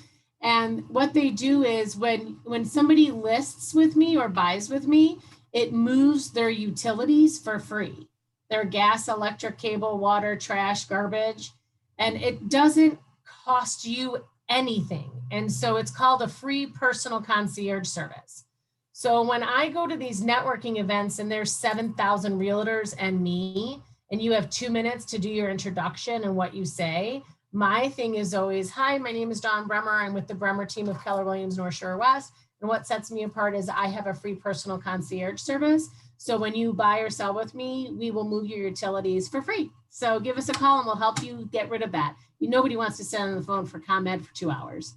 And what they do is when somebody lists with me or buys with me, it moves their utilities for free. Their gas, electric, cable, water, trash, garbage. And it doesn't cost you anything. And so it's called a free personal concierge service. So when I go to these networking events and there's 7,000 realtors and me, and you have 2 minutes to do your introduction and what you say, my thing is always, hi, my name is Dawn Bremer. I'm with the Bremer team of Keller Williams North Shore West. And what sets me apart is I have a free personal concierge service. So when you buy or sell with me, we will move your utilities for free. So give us a call and we'll help you get rid of that. Nobody wants to sit on the phone for ComEd for 2 hours.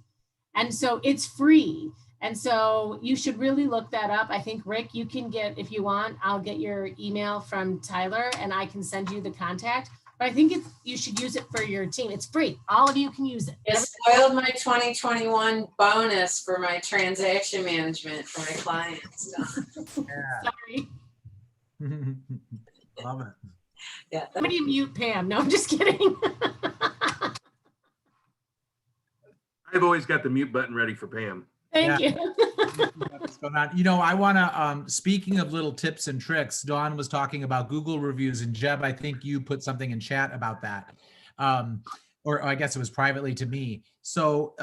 And so it's free. And so you should really look that up. I think, Rick, you can get, if you want, I'll get your email from Tyler and I can send you the contact. But I think you should use it for your team. It's free. All of you can use it. It spoiled my 2021 bonus for my transaction management for my clients. Sorry. Love it. Yeah. Somebody mute Pam. No, I'm just kidding. I've always got the mute button ready for Pam. Thank you. What's going on? You know, I want to, speaking of little tips and tricks, Dawn was talking about Google reviews, and Jeb, I think you put something in chat about that. Or I guess it was privately to me. So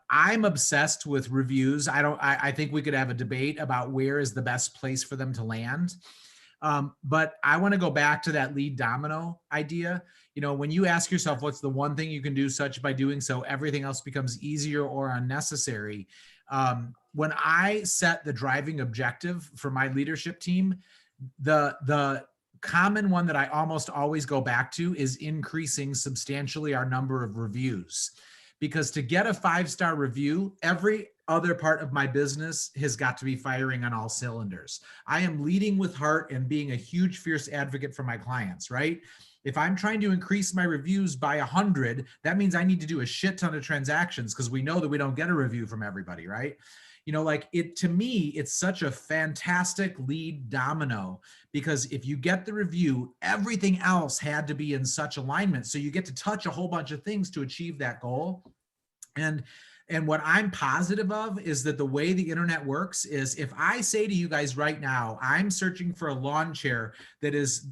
I'm obsessed with reviews. I think we could have a debate about where is the best place for them to land. But I want to go back to that lead domino idea. You know, when you ask yourself, what's the one thing you can do such by doing so, everything else becomes easier or unnecessary. When I set the driving objective for my leadership team, the common one that I almost always go back to is increasing substantially our number of reviews. Because to get a 5-star review, every other part of my business has got to be firing on all cylinders. I am leading with heart and being a huge, fierce advocate for my clients, right? If I'm trying to increase my reviews by 100, that means I need to do a shit ton of transactions because we know that we don't get a review from everybody, right? You know, like to me, it's such a fantastic lead domino because if you get the review, everything else had to be in such alignment. So you get to touch a whole bunch of things to achieve that goal. And what I'm positive of is that the way the internet works is, if I say to you guys right now, I'm searching for a lawn chair that is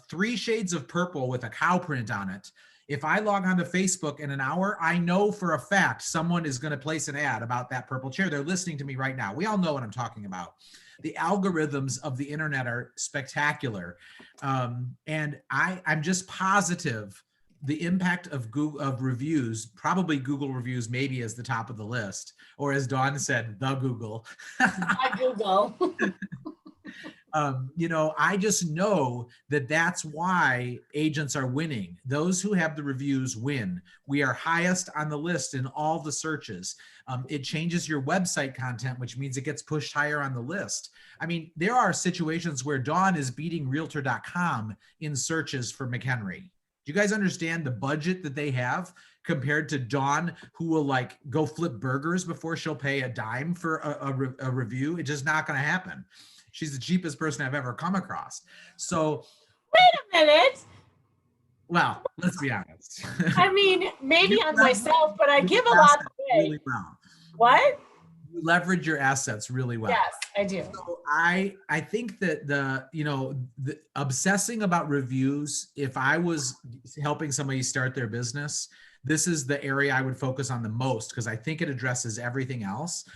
3 shades of purple with a cow print on it. If I log on to Facebook in an hour, I know for a fact someone is going to place an ad about that purple chair. They're listening to me right now. We all know what I'm talking about. The algorithms of the internet are spectacular. And I'm just positive the impact of Google, of reviews, probably Google reviews, maybe as the top of the list, or as Dawn said, the Google. By Google. You know, I just know that that's why agents are winning. Those who have the reviews win. We are highest on the list in all the searches. It changes your website content, which means it gets pushed higher on the list. I mean, there are situations where Dawn is beating Realtor.com in searches for McHenry. Do you guys understand the budget that they have compared to Dawn, who will like go flip burgers before she'll pay a dime for a review? It's just not going to happen. She's the cheapest person I've ever come across. So Wait a minute. well, let's be honest. I mean, maybe You on leverage myself, but I your give a lot assets away. really well. What? You leverage your assets really well. Yes, I do. So I think that the obsessing about reviews, if I was helping somebody start their business, this is the area I would focus on the most, because I think it addresses everything else.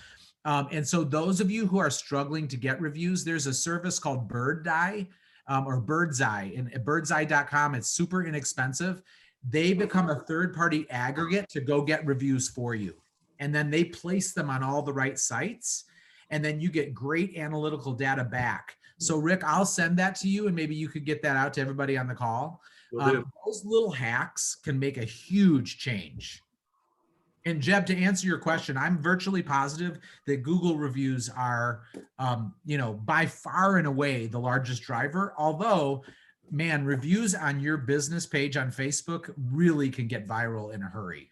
And so those of you who are struggling to get reviews, there's a service called Birdseye or Birdseye, and at birdseye.com. It's super inexpensive. They become a third-party aggregate to go get reviews for you. And then they place them on all the right sites. And then you get great analytical data back. So Rick, I'll send that to you, and maybe you could get that out to everybody on the call. Those little hacks can make a huge change. And Jeb, to answer your question, I'm virtually positive that Google reviews are, by far and away the largest driver. Although, man, reviews on your business page on Facebook really can get viral in a hurry.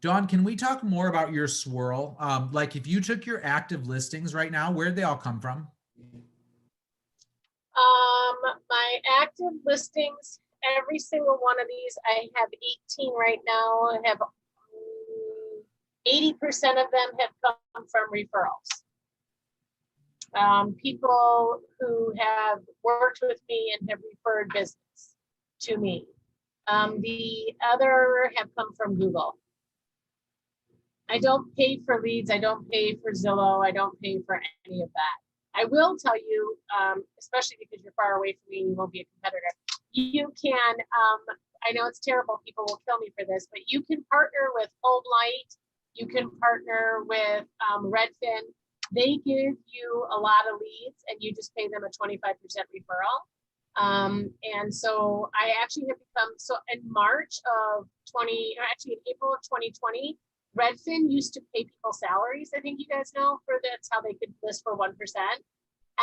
Dawn, can we talk more about your swirl? Like if you took your active listings right now, where'd they all come from? My active listings, every single one of these, I have 18 right now. I have 80% of them have come from referrals. People who have worked with me and have referred business to me. The other have come from Google. I don't pay for leads. I don't pay for Zillow. I don't pay for any of that. I will tell you, especially because you're far away from me and you won't be a competitor, you can, I know it's terrible, people will kill me for this, but you can partner with HomeLight. You can partner with Redfin. They give you a lot of leads and you just pay them a 25% referral. And so I actually have become, so in April of 2020, Redfin used to pay people salaries. I think you guys know, that's how they could list for 1%.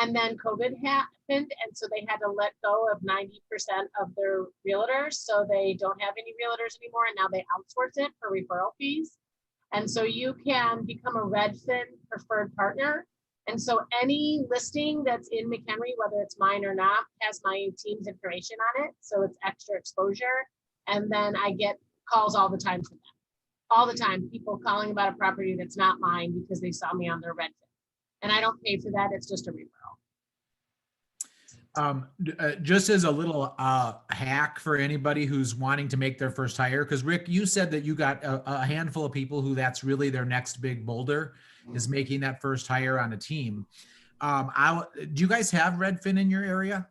And then COVID happened. And so they had to let go of 90% of their realtors. So they don't have any realtors anymore. And now they outsource it for referral fees. And so you can become a Redfin preferred partner. And so any listing that's in McHenry, whether it's mine or not, has my team's information on it. So it's extra exposure. And then I get calls all the time from them. All the time, people calling about a property that's not mine because they saw me on their Redfin. And I don't pay for that. It's just a referral. Just as a little hack for anybody who's wanting to make their first hire, because Rick, you said that you got a handful of people who that's really their next big boulder is making that first hire on a team. Do you guys have Redfin in your area?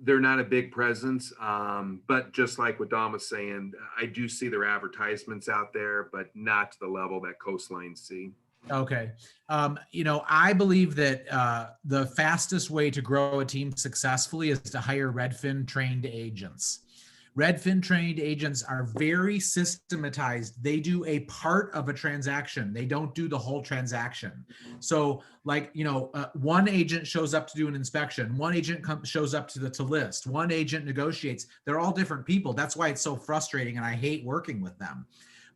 They're not a big presence, but just like what Dom was saying, I do see their advertisements out there, but not to the level that Coastlines see. Okay. I believe that the fastest way to grow a team successfully is to hire Redfin trained agents. Redfin trained agents are very systematized. They do a part of a transaction. They don't do the whole transaction. So like, one agent shows up to do an inspection. One agent shows up to list. One agent negotiates. They're all different people. That's why it's so frustrating and I hate working with them.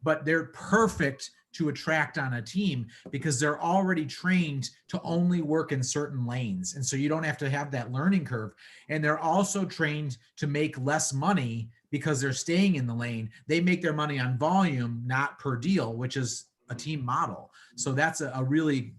But they're perfect to attract on a team because they're already trained to only work in certain lanes. And so you don't have to have that learning curve. And they're also trained to make less money because they're staying in the lane. They make their money on volume, not per deal, which is a team model. So that's a really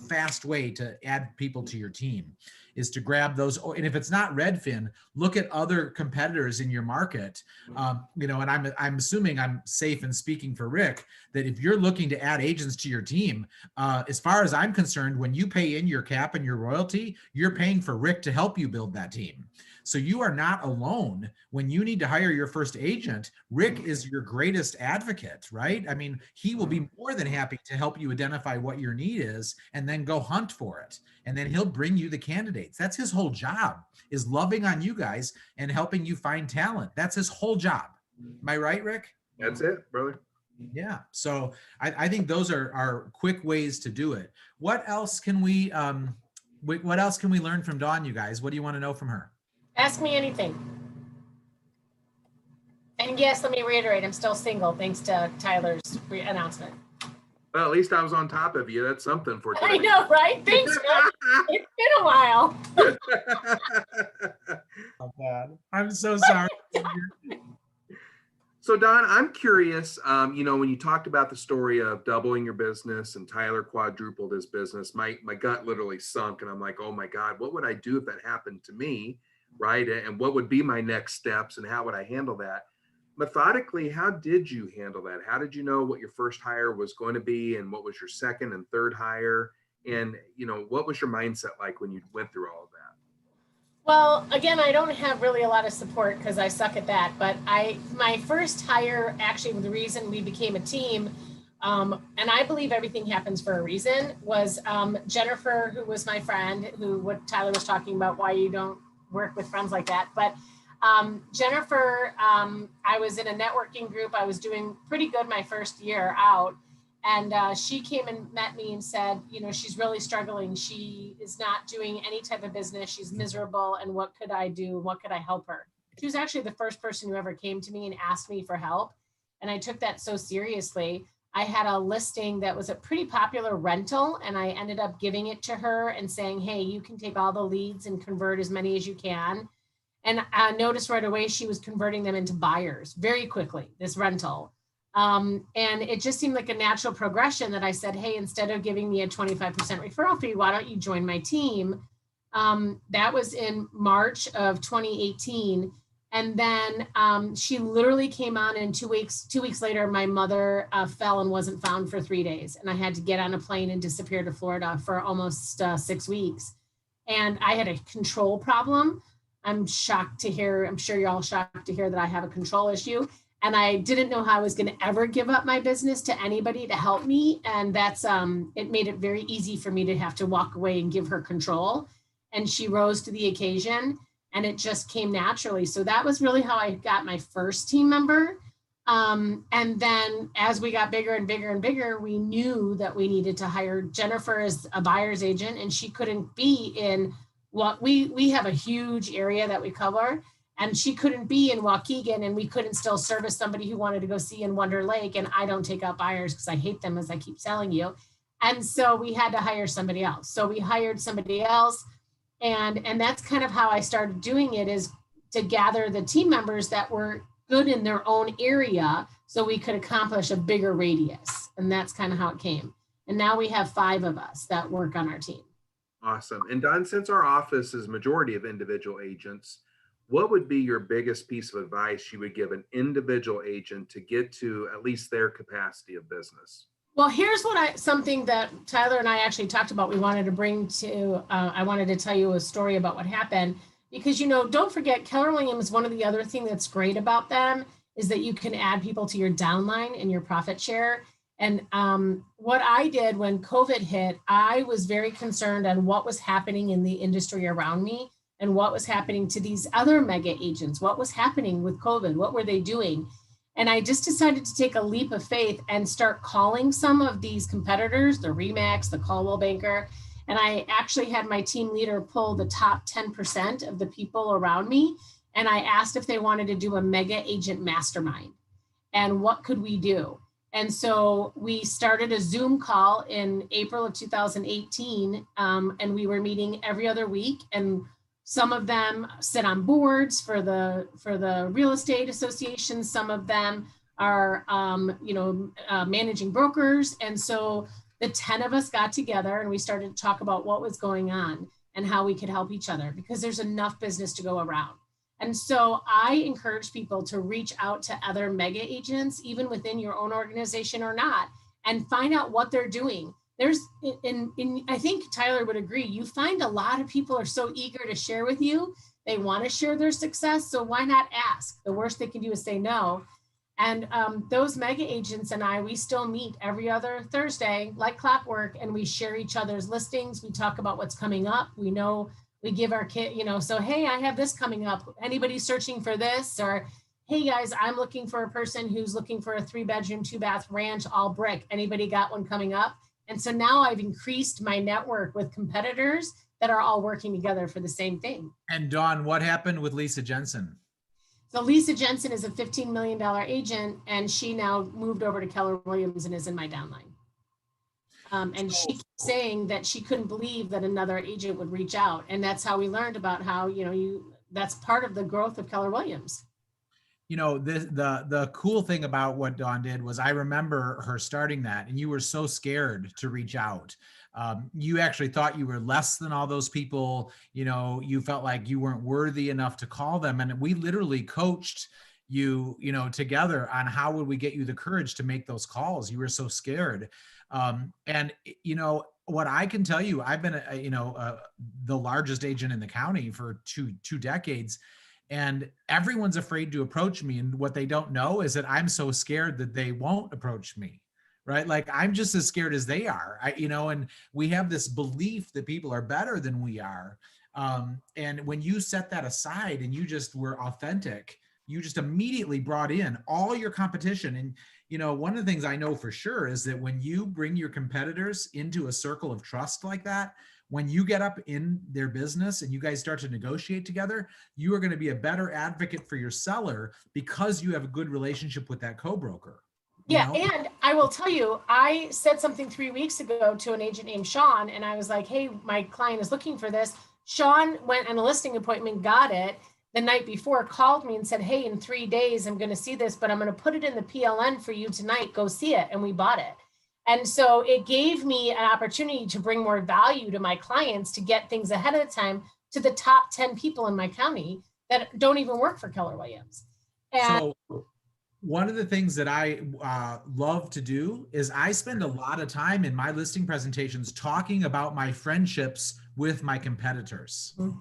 fast way to add people to your team, is to grab those. And if it's not Redfin, look at other competitors in your market. You know, and I'm assuming I'm safe in speaking for Rick, that if you're looking to add agents to your team, as far as I'm concerned, when you pay in your cap and your royalty, you're paying for Rick to help you build that team. So you are not alone when you need to hire your first agent. Rick is your greatest advocate, right? I mean, he will be more than happy to help you identify what your need is and then go hunt for it. And then he'll bring you the candidates. That's his whole job, is loving on you guys and helping you find talent. That's his whole job. Am I right, Rick? That's it, brother. Yeah. So I think those are quick ways to do it. What else can we learn from Dawn, you guys? What do you want to know from her? Ask me anything. And yes, let me reiterate, I'm still single thanks to Tyler's announcement. Well, at least I was on top of you. That's something for today. I know, right? Thanks, man. It's been a while. Oh, God. I'm so sorry. So Don, I'm curious, you know, when you talked about the story of doubling your business and Tyler quadrupled his business, my gut literally sunk, and I'm like, oh my God, what would I do if that happened to me, right? And what would be my next steps and how would I handle that? Methodically, how did you handle that? How did you know what your first hire was going to be and what was your second and third hire? And, you know, what was your mindset like when you went through all of that? Well, again, I don't have really a lot of support because I suck at that. But my first hire, actually, the reason we became a team, and I believe everything happens for a reason, was Jennifer, who was my friend, who what Tyler was talking about, why you don't work with friends like that. But Jennifer, I was in a networking group. I was doing pretty good my first year out. And she came and met me and said, you know, she's really struggling. She is not doing any type of business. She's miserable. And what could I do? What could I help her? She was actually the first person who ever came to me and asked me for help. And I took that so seriously. I had a listing that was a pretty popular rental, and I ended up giving it to her and saying, hey, you can take all the leads and convert as many as you can. And I noticed right away she was converting them into buyers very quickly, this rental. And it just seemed like a natural progression that I said, hey, instead of giving me a 25% referral fee, why don't you join my team? That was in March of 2018. And then she literally came on, and 2 weeks later, my mother fell and wasn't found for 3 days. And I had to get on a plane and disappear to Florida for almost 6 weeks. And I had a control problem. I'm shocked to hear, I'm sure you're all shocked to hear that I have a control issue. And I didn't know how I was going to ever give up my business to anybody to help me. And that's, it made it very easy for me to have to walk away and give her control. And she rose to the occasion, and it just came naturally. So that was really how I got my first team member. And then as we got bigger and bigger and bigger, we knew that we needed to hire Jennifer as a buyer's agent, and she couldn't be in what we have a huge area that we cover. And she couldn't be in Waukegan, and we couldn't still service somebody who wanted to go see in Wonder Lake. And I don't take out buyers because I hate them, as I keep telling you. And so we had to hire somebody else. So we hired somebody else. And that's kind of how I started doing it, is to gather the team members that were good in their own area so we could accomplish a bigger radius. And that's kind of how it came. And now we have 5 of us that work on our team. Awesome. And Don, since our office is majority of individual agents, what would be your biggest piece of advice you would give an individual agent to get to at least their capacity of business? Well, here's something that Tyler and I actually talked about. We wanted to bring to, I wanted to tell you a story about what happened, because, you know, don't forget, Keller Williams, one of the other things that's great about them is that you can add people to your downline and your profit share. And what I did when COVID hit, I was very concerned on what was happening in the industry around me and what was happening to these other mega agents. What was happening with COVID? What were they doing? And I just decided to take a leap of faith and start calling some of these competitors, the RE/MAX, the Coldwell Banker. And I actually had my team leader pull the top 10% of the people around me. And I asked if they wanted to do a mega agent mastermind and what could we do? And so we started a Zoom call in April of 2018. And we were meeting every other week. And Some of them sit on boards for the real estate associations. Some of them are, managing brokers. And so the 10 of us got together and we started to talk about what was going on and how we could help each other, because there's enough business to go around. And so I encourage people to reach out to other mega agents, even within your own organization or not, and find out what they're doing. There's, I think Tyler would agree, you find a lot of people are so eager to share with you. They want to share their success. So why not ask? The worst they can do is say no. And those mega agents and I, we still meet every other Thursday, like clockwork, and we share each other's listings. We talk about what's coming up. We know, we give our kid, so, hey, I have this coming up. Anybody searching for this? Or, hey guys, I'm looking for a person who's looking for a 3-bedroom, 2-bath ranch, all brick. Anybody got one coming up? And so now I've increased my network with competitors that are all working together for the same thing. And Dawn, what happened with Lisa Jensen? So Lisa Jensen is a $15 million agent, and she now moved over to Keller Williams and is in my downline. And she kept saying that she couldn't believe that another agent would reach out. And that's how we learned about how, that's part of the growth of Keller Williams. The cool thing about what Dawn did was I remember her starting that, and you were so scared to reach out. You actually thought you were less than all those people. You felt like you weren't worthy enough to call them. And we literally coached you, together on how would we get you the courage to make those calls. You were so scared. What I can tell you, I've been, the largest agent in the county for two decades. And everyone's afraid to approach me. And what they don't know is that I'm so scared that they won't approach me, right? Like I'm just as scared as they are, and we have this belief that people are better than we are. And when you set that aside and you just were authentic, you just immediately brought in all your competition. And, one of the things I know for sure is that when you bring your competitors into a circle of trust like that, when you get up in their business and you guys start to negotiate together, you are going to be a better advocate for your seller because you have a good relationship with that co-broker. Yeah. And I will tell you, I said something 3 weeks ago to an agent named Sean, and I was like, hey, my client is looking for this. Sean went on a listing appointment, got it the night before, called me and said, hey, in 3 days, I'm going to see this, but I'm going to put it in the PLN for you tonight. Go see it. And we bought it. And so it gave me an opportunity to bring more value to my clients, to get things ahead of the time to the top 10 people in my county that don't even work for Keller Williams. And so one of the things that I love to do is I spend a lot of time in my listing presentations talking about my friendships with my competitors. Mm-hmm.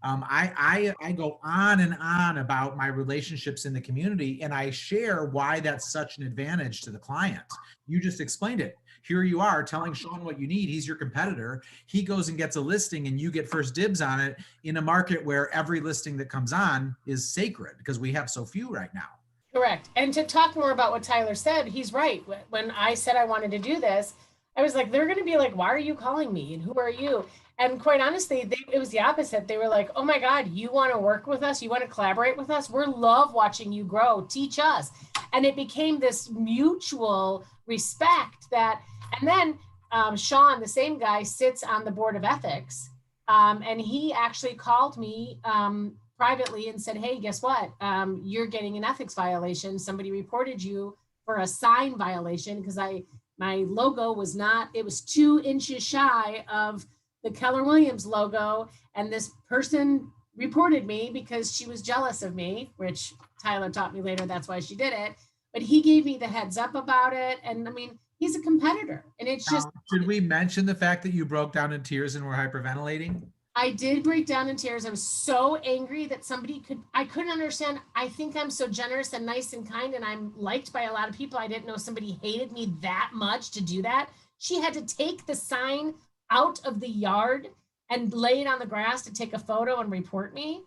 I go on and on about my relationships in the community, and I share why that's such an advantage to the client. You just explained it. Here you are telling Sean what you need. He's your competitor. He goes and gets a listing and you get first dibs on it in a market where every listing that comes on is sacred because we have so few right now. Correct. And to talk more about what Tyler said, he's right. When I said I wanted to do this, I was like, they're going to be like, why are you calling me? And who are you? And quite honestly, it was the opposite. They were like, oh my God, you want to work with us? You want to collaborate with us? We love watching you grow. Teach us. And it became this mutual respect that, and then Sean, the same guy, sits on the board of ethics. And he actually called me privately and said, hey, guess what? You're getting an ethics violation. Somebody reported you for a sign violation because my logo was not, it was 2 inches shy of the Keller Williams logo. And this person reported me because she was jealous of me, which Tyler taught me later, that's why she did it. But he gave me the heads up about it. And I mean, he's a competitor. And it's just. Should we mention the fact that you broke down in tears and were hyperventilating? I did break down in tears. I was so angry that I couldn't understand. I think I'm so generous and nice and kind, and I'm liked by a lot of people. I didn't know somebody hated me that much to do that. She had to take the sign out of the yard and lay it on the grass to take a photo and report me.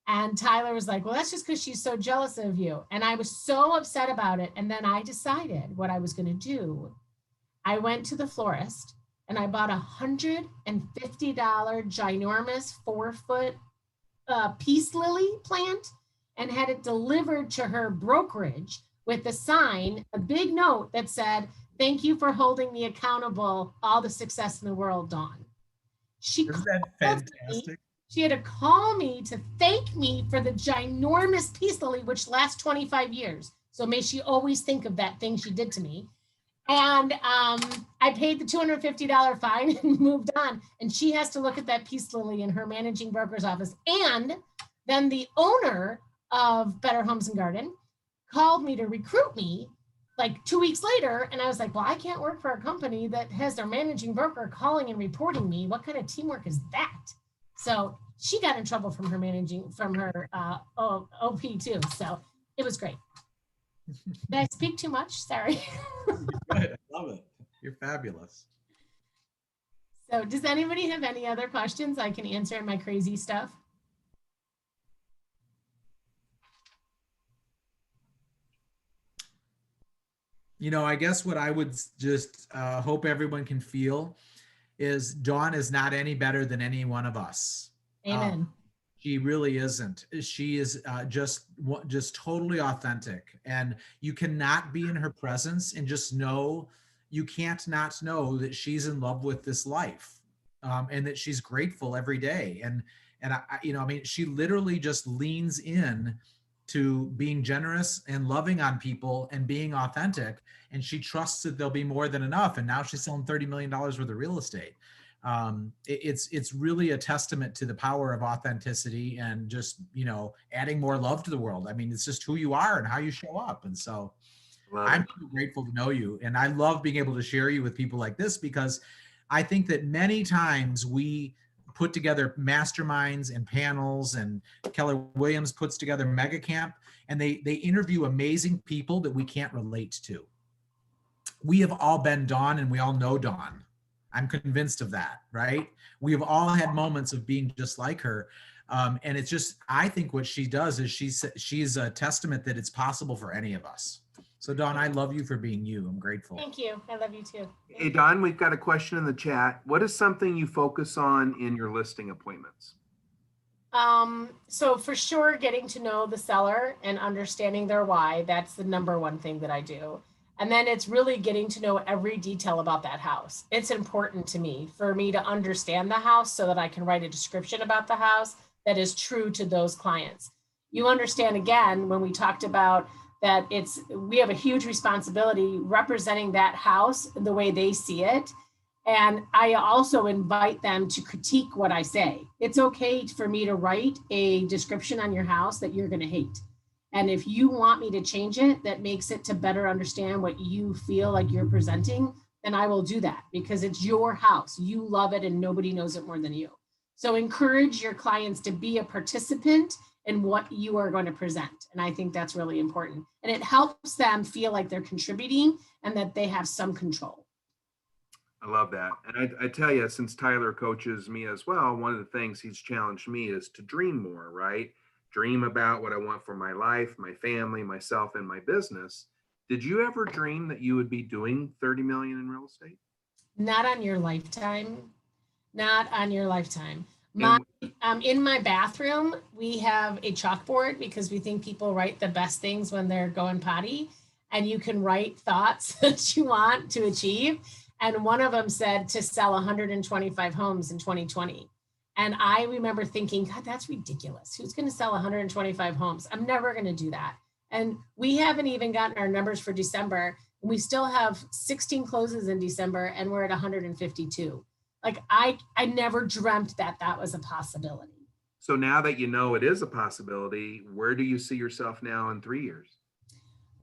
And Tyler was like, well, that's just because she's so jealous of you. And I was so upset about it. And then I decided what I was going to do. I went to the florist and I bought $150 ginormous 4-foot peace lily plant and had it delivered to her brokerage with a sign, a big note that said, thank you for holding me accountable. All the success in the world, Dawn. Isn't that fantastic? She had to call me to thank me for the ginormous peace lily, which lasts 25 years. So may she always think of that thing she did to me. And I paid the $250 fine and moved on. And she has to look at that peace lily in her managing broker's office. And then the owner of Better Homes and Garden called me to recruit me like 2 weeks later. And I was like, well, I can't work for a company that has their managing broker calling and reporting me. What kind of teamwork is that? So she got in trouble from her OP too. So it was great. Did I speak too much? Sorry. I love it. You're fabulous. So does anybody have any other questions I can answer in my crazy stuff? You know, I guess what I would just hope everyone can feel is Dawn is not any better than any one of us. Amen. She really isn't. She is just totally authentic, and you cannot be in her presence and just know, you can't not know that she's in love with this life, and that she's grateful every day. And I mean, she literally just leans in to being generous and loving on people and being authentic, and she trusts that there'll be more than enough. And now she's selling $30 million worth of real estate. It's really a testament to the power of authenticity and just, adding more love to the world. I mean, it's just who you are and how you show up. And so I'm so grateful to know you. And I love being able to share you with people like this, because I think that many times we put together masterminds and panels, and Keller Williams puts together Mega Camp, and they interview amazing people that we can't relate to. We have all been Dawn, and we all know Dawn. I'm convinced of that, right? We have all had moments of being just like her. And it's just, I think what she does is she's a testament that it's possible for any of us. So Dawn, I love you for being you. I'm grateful. Thank you. I love you too. Hey, Don, we've got a question in the chat. What is something you focus on in your listing appointments? So for sure, getting to know the seller and understanding their why, that's the number one thing that I do. And then it's really getting to know every detail about that house. It's important to me for me to understand the house so that I can write a description about the house that is true to those clients. You understand, again, when we talked about that, we have a huge responsibility representing that house the way they see it. And I also invite them to critique what I say. It's okay for me to write a description on your house that you're going to hate. And if you want me to change it, that makes it to better understand what you feel like you're presenting, then I will do that, because it's your house. You love it and nobody knows it more than you. So encourage your clients to be a participant in what you are going to present. And I think that's really important. And it helps them feel like they're contributing and that they have some control. I love that. And I tell you, since Tyler coaches me as well, one of the things he's challenged me is to dream more, right? Dream about what I want for my life, my family, myself, and my business. Did you ever dream that you would be doing 30 million in real estate? Not on your lifetime. Not on your lifetime. In my bathroom, we have a chalkboard because we think people write the best things when they're going potty, and you can write thoughts that you want to achieve. And one of them said to sell 125 homes in 2020. And I remember thinking, God, that's ridiculous. Who's going to sell 125 homes? I'm never going to do that. And we haven't even gotten our numbers for December. And we still have 16 closes in December, and we're at 152. Like I never dreamt that that was a possibility. So now that you know it is a possibility, where do you see yourself now in 3 years?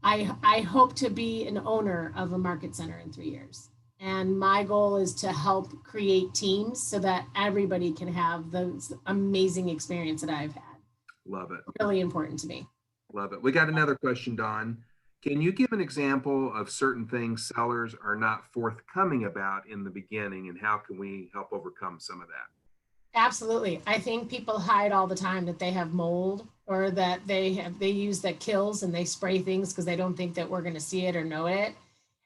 I hope to be an owner of a market center in 3 years. And my goal is to help create teams so that everybody can have the amazing experience that I've had. Love it. Really important to me. Love it. We got another question, Dawn. Can you give an example of certain things sellers are not forthcoming about in the beginning, and how can we help overcome some of that? Absolutely. I think people hide all the time that they have mold, or that they use that kills and they spray things because they don't think that we're going to see it or know it.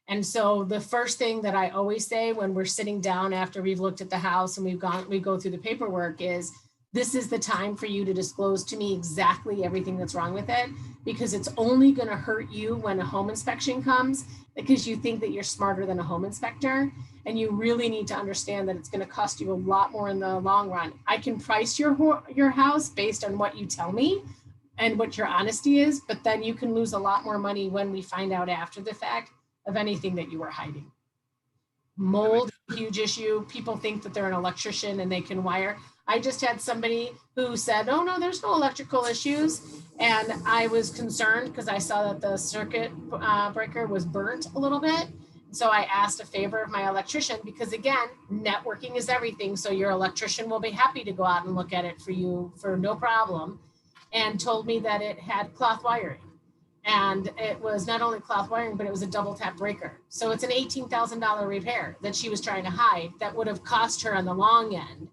And so the first thing that I always say when we're sitting down after we've looked at the house and we go through the paperwork is, this is the time for you to disclose to me exactly everything that's wrong with it, because it's only going to hurt you when a home inspection comes, because you think that you're smarter than a home inspector. And you really need to understand that it's going to cost you a lot more in the long run. I can price your house based on what you tell me and what your honesty is, but then you can lose a lot more money when we find out after the fact of anything that you were hiding. Mold, huge issue. People think that they're an electrician and they can wire. I just had somebody who said, oh no, there's no electrical issues. And I was concerned because I saw that the circuit breaker was burnt a little bit. So I asked a favor of my electrician because again, networking is everything. So your electrician will be happy to go out and look at it for you for no problem. And told me that it had cloth wiring. And it was not only cloth wiring, but it was a double tap breaker. So it's an $18,000 repair that she was trying to hide that would have cost her on the long end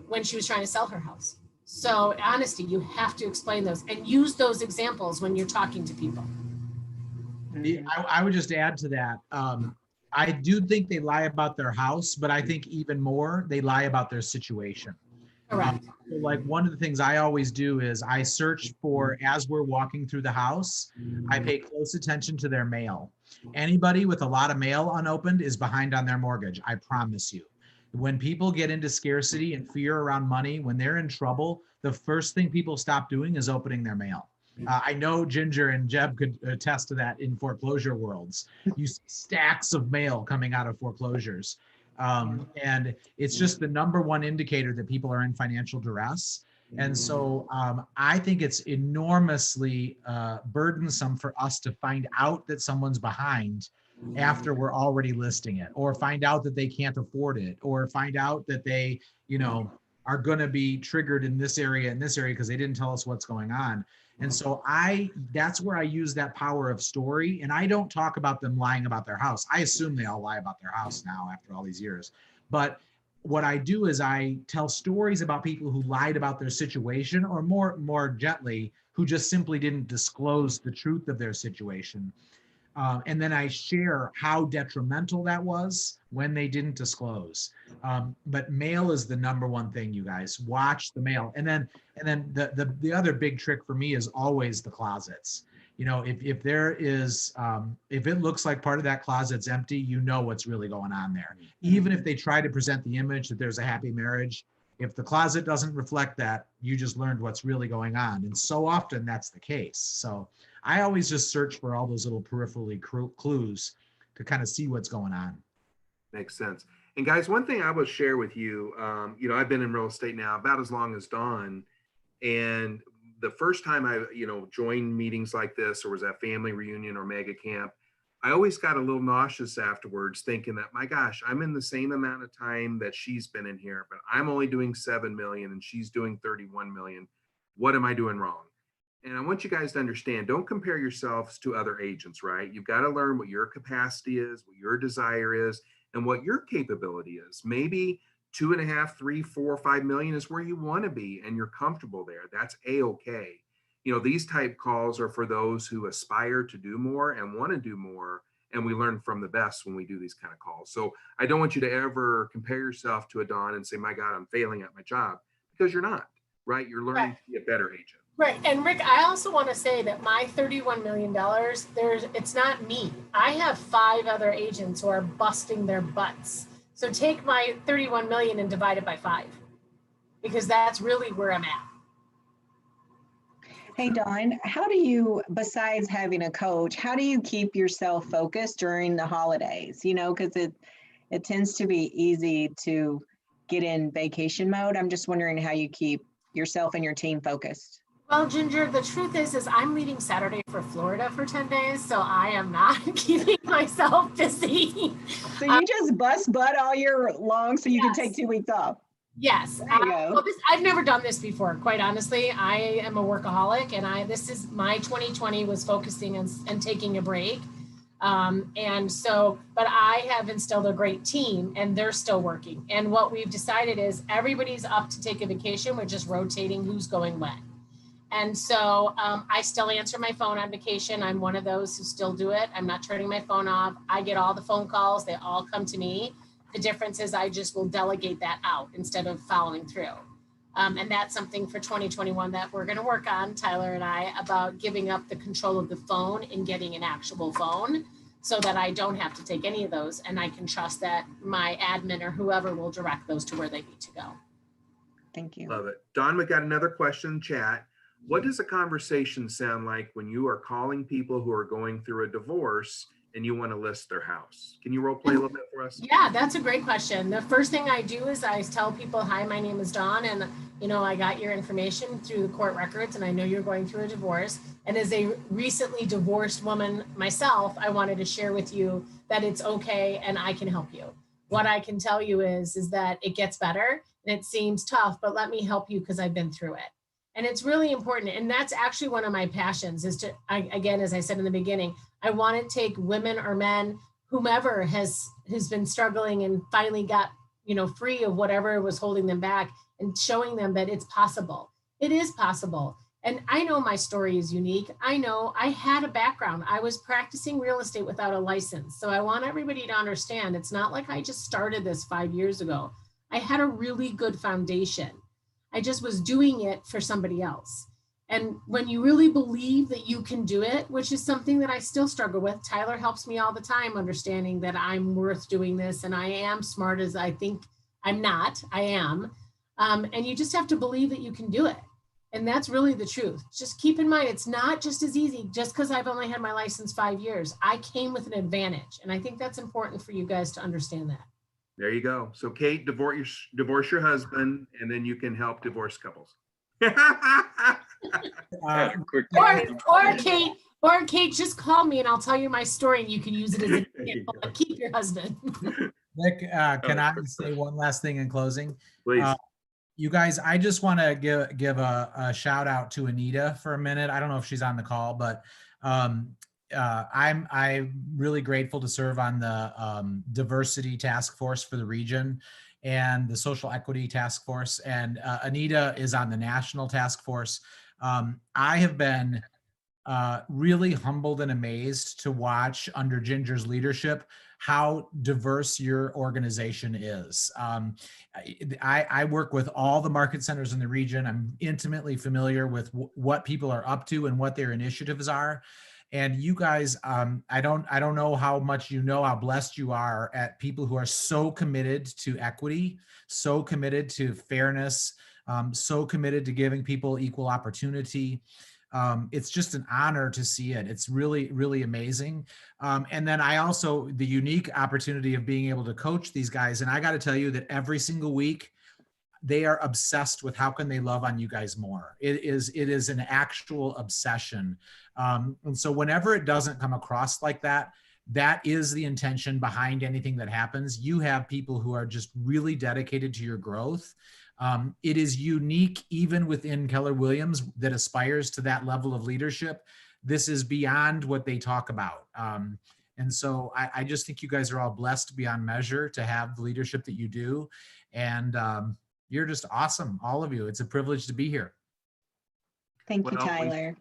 when she was trying to sell her house. So honesty, you have to explain those and use those examples when you're talking to people. I would just add to that. I do think they lie about their house, but I think even more, they lie about their situation. Correct. So like one of the things I always do is I search for, as we're walking through the house, I pay close attention to their mail. Anybody with a lot of mail unopened is behind on their mortgage. I promise you. When people get into scarcity and fear around money, when they're in trouble, the first thing people stop doing is opening their mail. I know Ginger and Jeb could attest to that in foreclosure worlds. You see stacks of mail coming out of foreclosures. And it's just the number one indicator that people are in financial duress. And so I think it's enormously burdensome for us to find out that someone's behind after we're already listing it, or find out that they can't afford it, or find out that they, are going to be triggered in this area and this area because they didn't tell us what's going on. And so that's where I use that power of story. And I don't talk about them lying about their house. I assume they all lie about their house now after all these years. But what I do is I tell stories about people who lied about their situation, or more gently, who just simply didn't disclose the truth of their situation. And then I share how detrimental that was when they didn't disclose. But mail is the number one thing, you guys. Watch the mail. And then the other big trick for me is always the closets. If there is, if it looks like part of that closet's empty, what's really going on there. Even if they try to present the image that there's a happy marriage, if the closet doesn't reflect that, you just learned what's really going on. And so often that's the case. So I always just search for all those little peripherally clues to kind of see what's going on. Makes sense. And guys, one thing I will share with you, I've been in real estate now about as long as Dawn. And the first time I, joined meetings like this, or was at family reunion or mega camp, I always got a little nauseous afterwards, thinking that, my gosh, I'm in the same amount of time that she's been in here, but I'm only doing 7 million and she's doing 31 million. What am I doing wrong? And I want you guys to understand, don't compare yourselves to other agents, right? You've got to learn what your capacity is, what your desire is, and what your capability is. Maybe 2.5, 3, 4, 5 million is where you want to be and you're comfortable there. That's A-okay. These type calls are for those who aspire to do more and want to do more. And we learn from the best when we do these kind of calls. So I don't want you to ever compare yourself to a Dawn and say, my God, I'm failing at my job, because you're not, right? You're learning to be a better agent. Right. And Rick, I also want to say that my $31 million, it's not me. I have 5 other agents who are busting their butts. So take my 31 million and divide it by 5, because that's really where I'm at. Hey, Dawn, how do you, besides having a coach, how do you keep yourself focused during the holidays? Because it tends to be easy to get in vacation mode. I'm just wondering how you keep yourself and your team focused. Well, Ginger, the truth is I'm leaving Saturday for Florida for 10 days, so I am not keeping myself busy. So you just bust butt all year long so you can take 2 weeks off. Yes. There you go. I've never done this before, quite honestly. I am a workaholic, and this is my 2020 was focusing on taking a break. But I have instilled a great team, and they're still working. And what we've decided is everybody's up to take a vacation. We're just rotating who's going when. And so I still answer my phone on vacation. I'm one of those who still do it. I'm not turning my phone off. I get all the phone calls. They all come to me. The difference is I just will delegate that out instead of following through. And that's something for 2021 that we're going to work on, Tyler and I, about giving up the control of the phone and getting an actual phone. so that I don't have to take any of those, and I can trust that my admin or whoever will direct those to where they need to go. Thank you. Love it. Don, we got another question in chat. What does a conversation sound like when you are calling people who are going through a divorce and you want to list their house? Can you role play a little bit for us? Yeah, that's a great question. The first thing I do is I tell people, hi, my name is Dawn, and I got your information through the court records, and I know you're going through a divorce. And as a recently divorced woman myself, I wanted to share with you that it's okay and I can help you. What I can tell you is that it gets better and it seems tough, but let me help you because I've been through it. And it's really important. And that's actually one of my passions is to, again, as I said in the beginning, I want to take women or men, whomever has been struggling and finally got, free of whatever was holding them back, and showing them that it's possible. It is possible. And I know my story is unique. I know I had a background. I was practicing real estate without a license. So I want everybody to understand it's not like I just started this 5 years ago. I had a really good foundation. I just was doing it for somebody else. And when you really believe that you can do it, which is something that I still struggle with, Tyler helps me all the time understanding that I'm worth doing this and I am smart as I think I'm not, I am. And you just have to believe that you can do it. And that's really the truth. Just keep in mind, it's not just as easy just because I've only had my license 5 years. I came with an advantage. And I think that's important for you guys to understand that. There you go. So Kate, divorce your husband, and then you can help divorced couples. Or Kate, just call me and I'll tell you my story and you can use it as an example. But keep your husband. Nick, can I say one last thing in closing? Please. You guys, I just want to give a shout out to Anita for a minute. I don't know if she's on the call, but I'm really grateful to serve on the diversity task force for the region and the social equity task force. And Anita is on the national task force. I have been really humbled and amazed to watch under Ginger's leadership how diverse your organization is. I work with all the market centers in the region. I'm intimately familiar with what people are up to and what their initiatives are. And you guys, I don't know how much you know how blessed you are at people who are so committed to equity, so committed to fairness, so committed to giving people equal opportunity. It's just an honor to see it. It's really, really amazing. And then I also, the unique opportunity of being able to coach these guys. And I got to tell you that every single week, they are obsessed with how can they love on you guys more. It is an actual obsession. And so whenever it doesn't come across like that, that is the intention behind anything that happens. You have people who are just really dedicated to your growth. It is unique even within Keller Williams that aspires to that level of leadership. This is beyond what they talk about. And so I just think you guys are all blessed beyond measure to have the leadership that you do. And you're just awesome, all of you. It's a privilege to be here. Thank you, Tyler.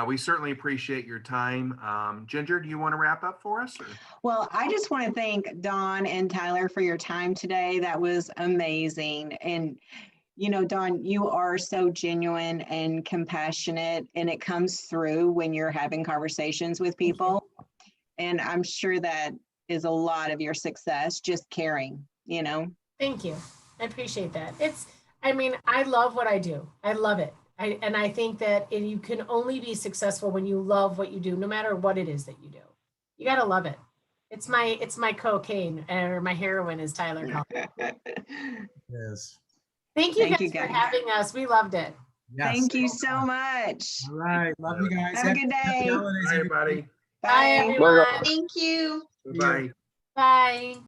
We certainly appreciate your time. Ginger, do you want to wrap up for us? Or? Well, I just want to thank Dawn and Tyler for your time today. That was amazing. And, Dawn, you are so genuine and compassionate, and it comes through when you're having conversations with people. And I'm sure that is a lot of your success, just caring, Thank you. I appreciate that. I love what I do. I love it. And I think that you can only be successful when you love what you do, no matter what it is that you do. You got to love it. It's my cocaine, or my heroin, as Tyler calls it. Yes. Thank you guys for having us. We loved it. Yes. Thank you so much. All right. Love you guys. Have a good day. Happy holidays, Bye, everybody. Bye, everyone. Thank you. Bye. Bye.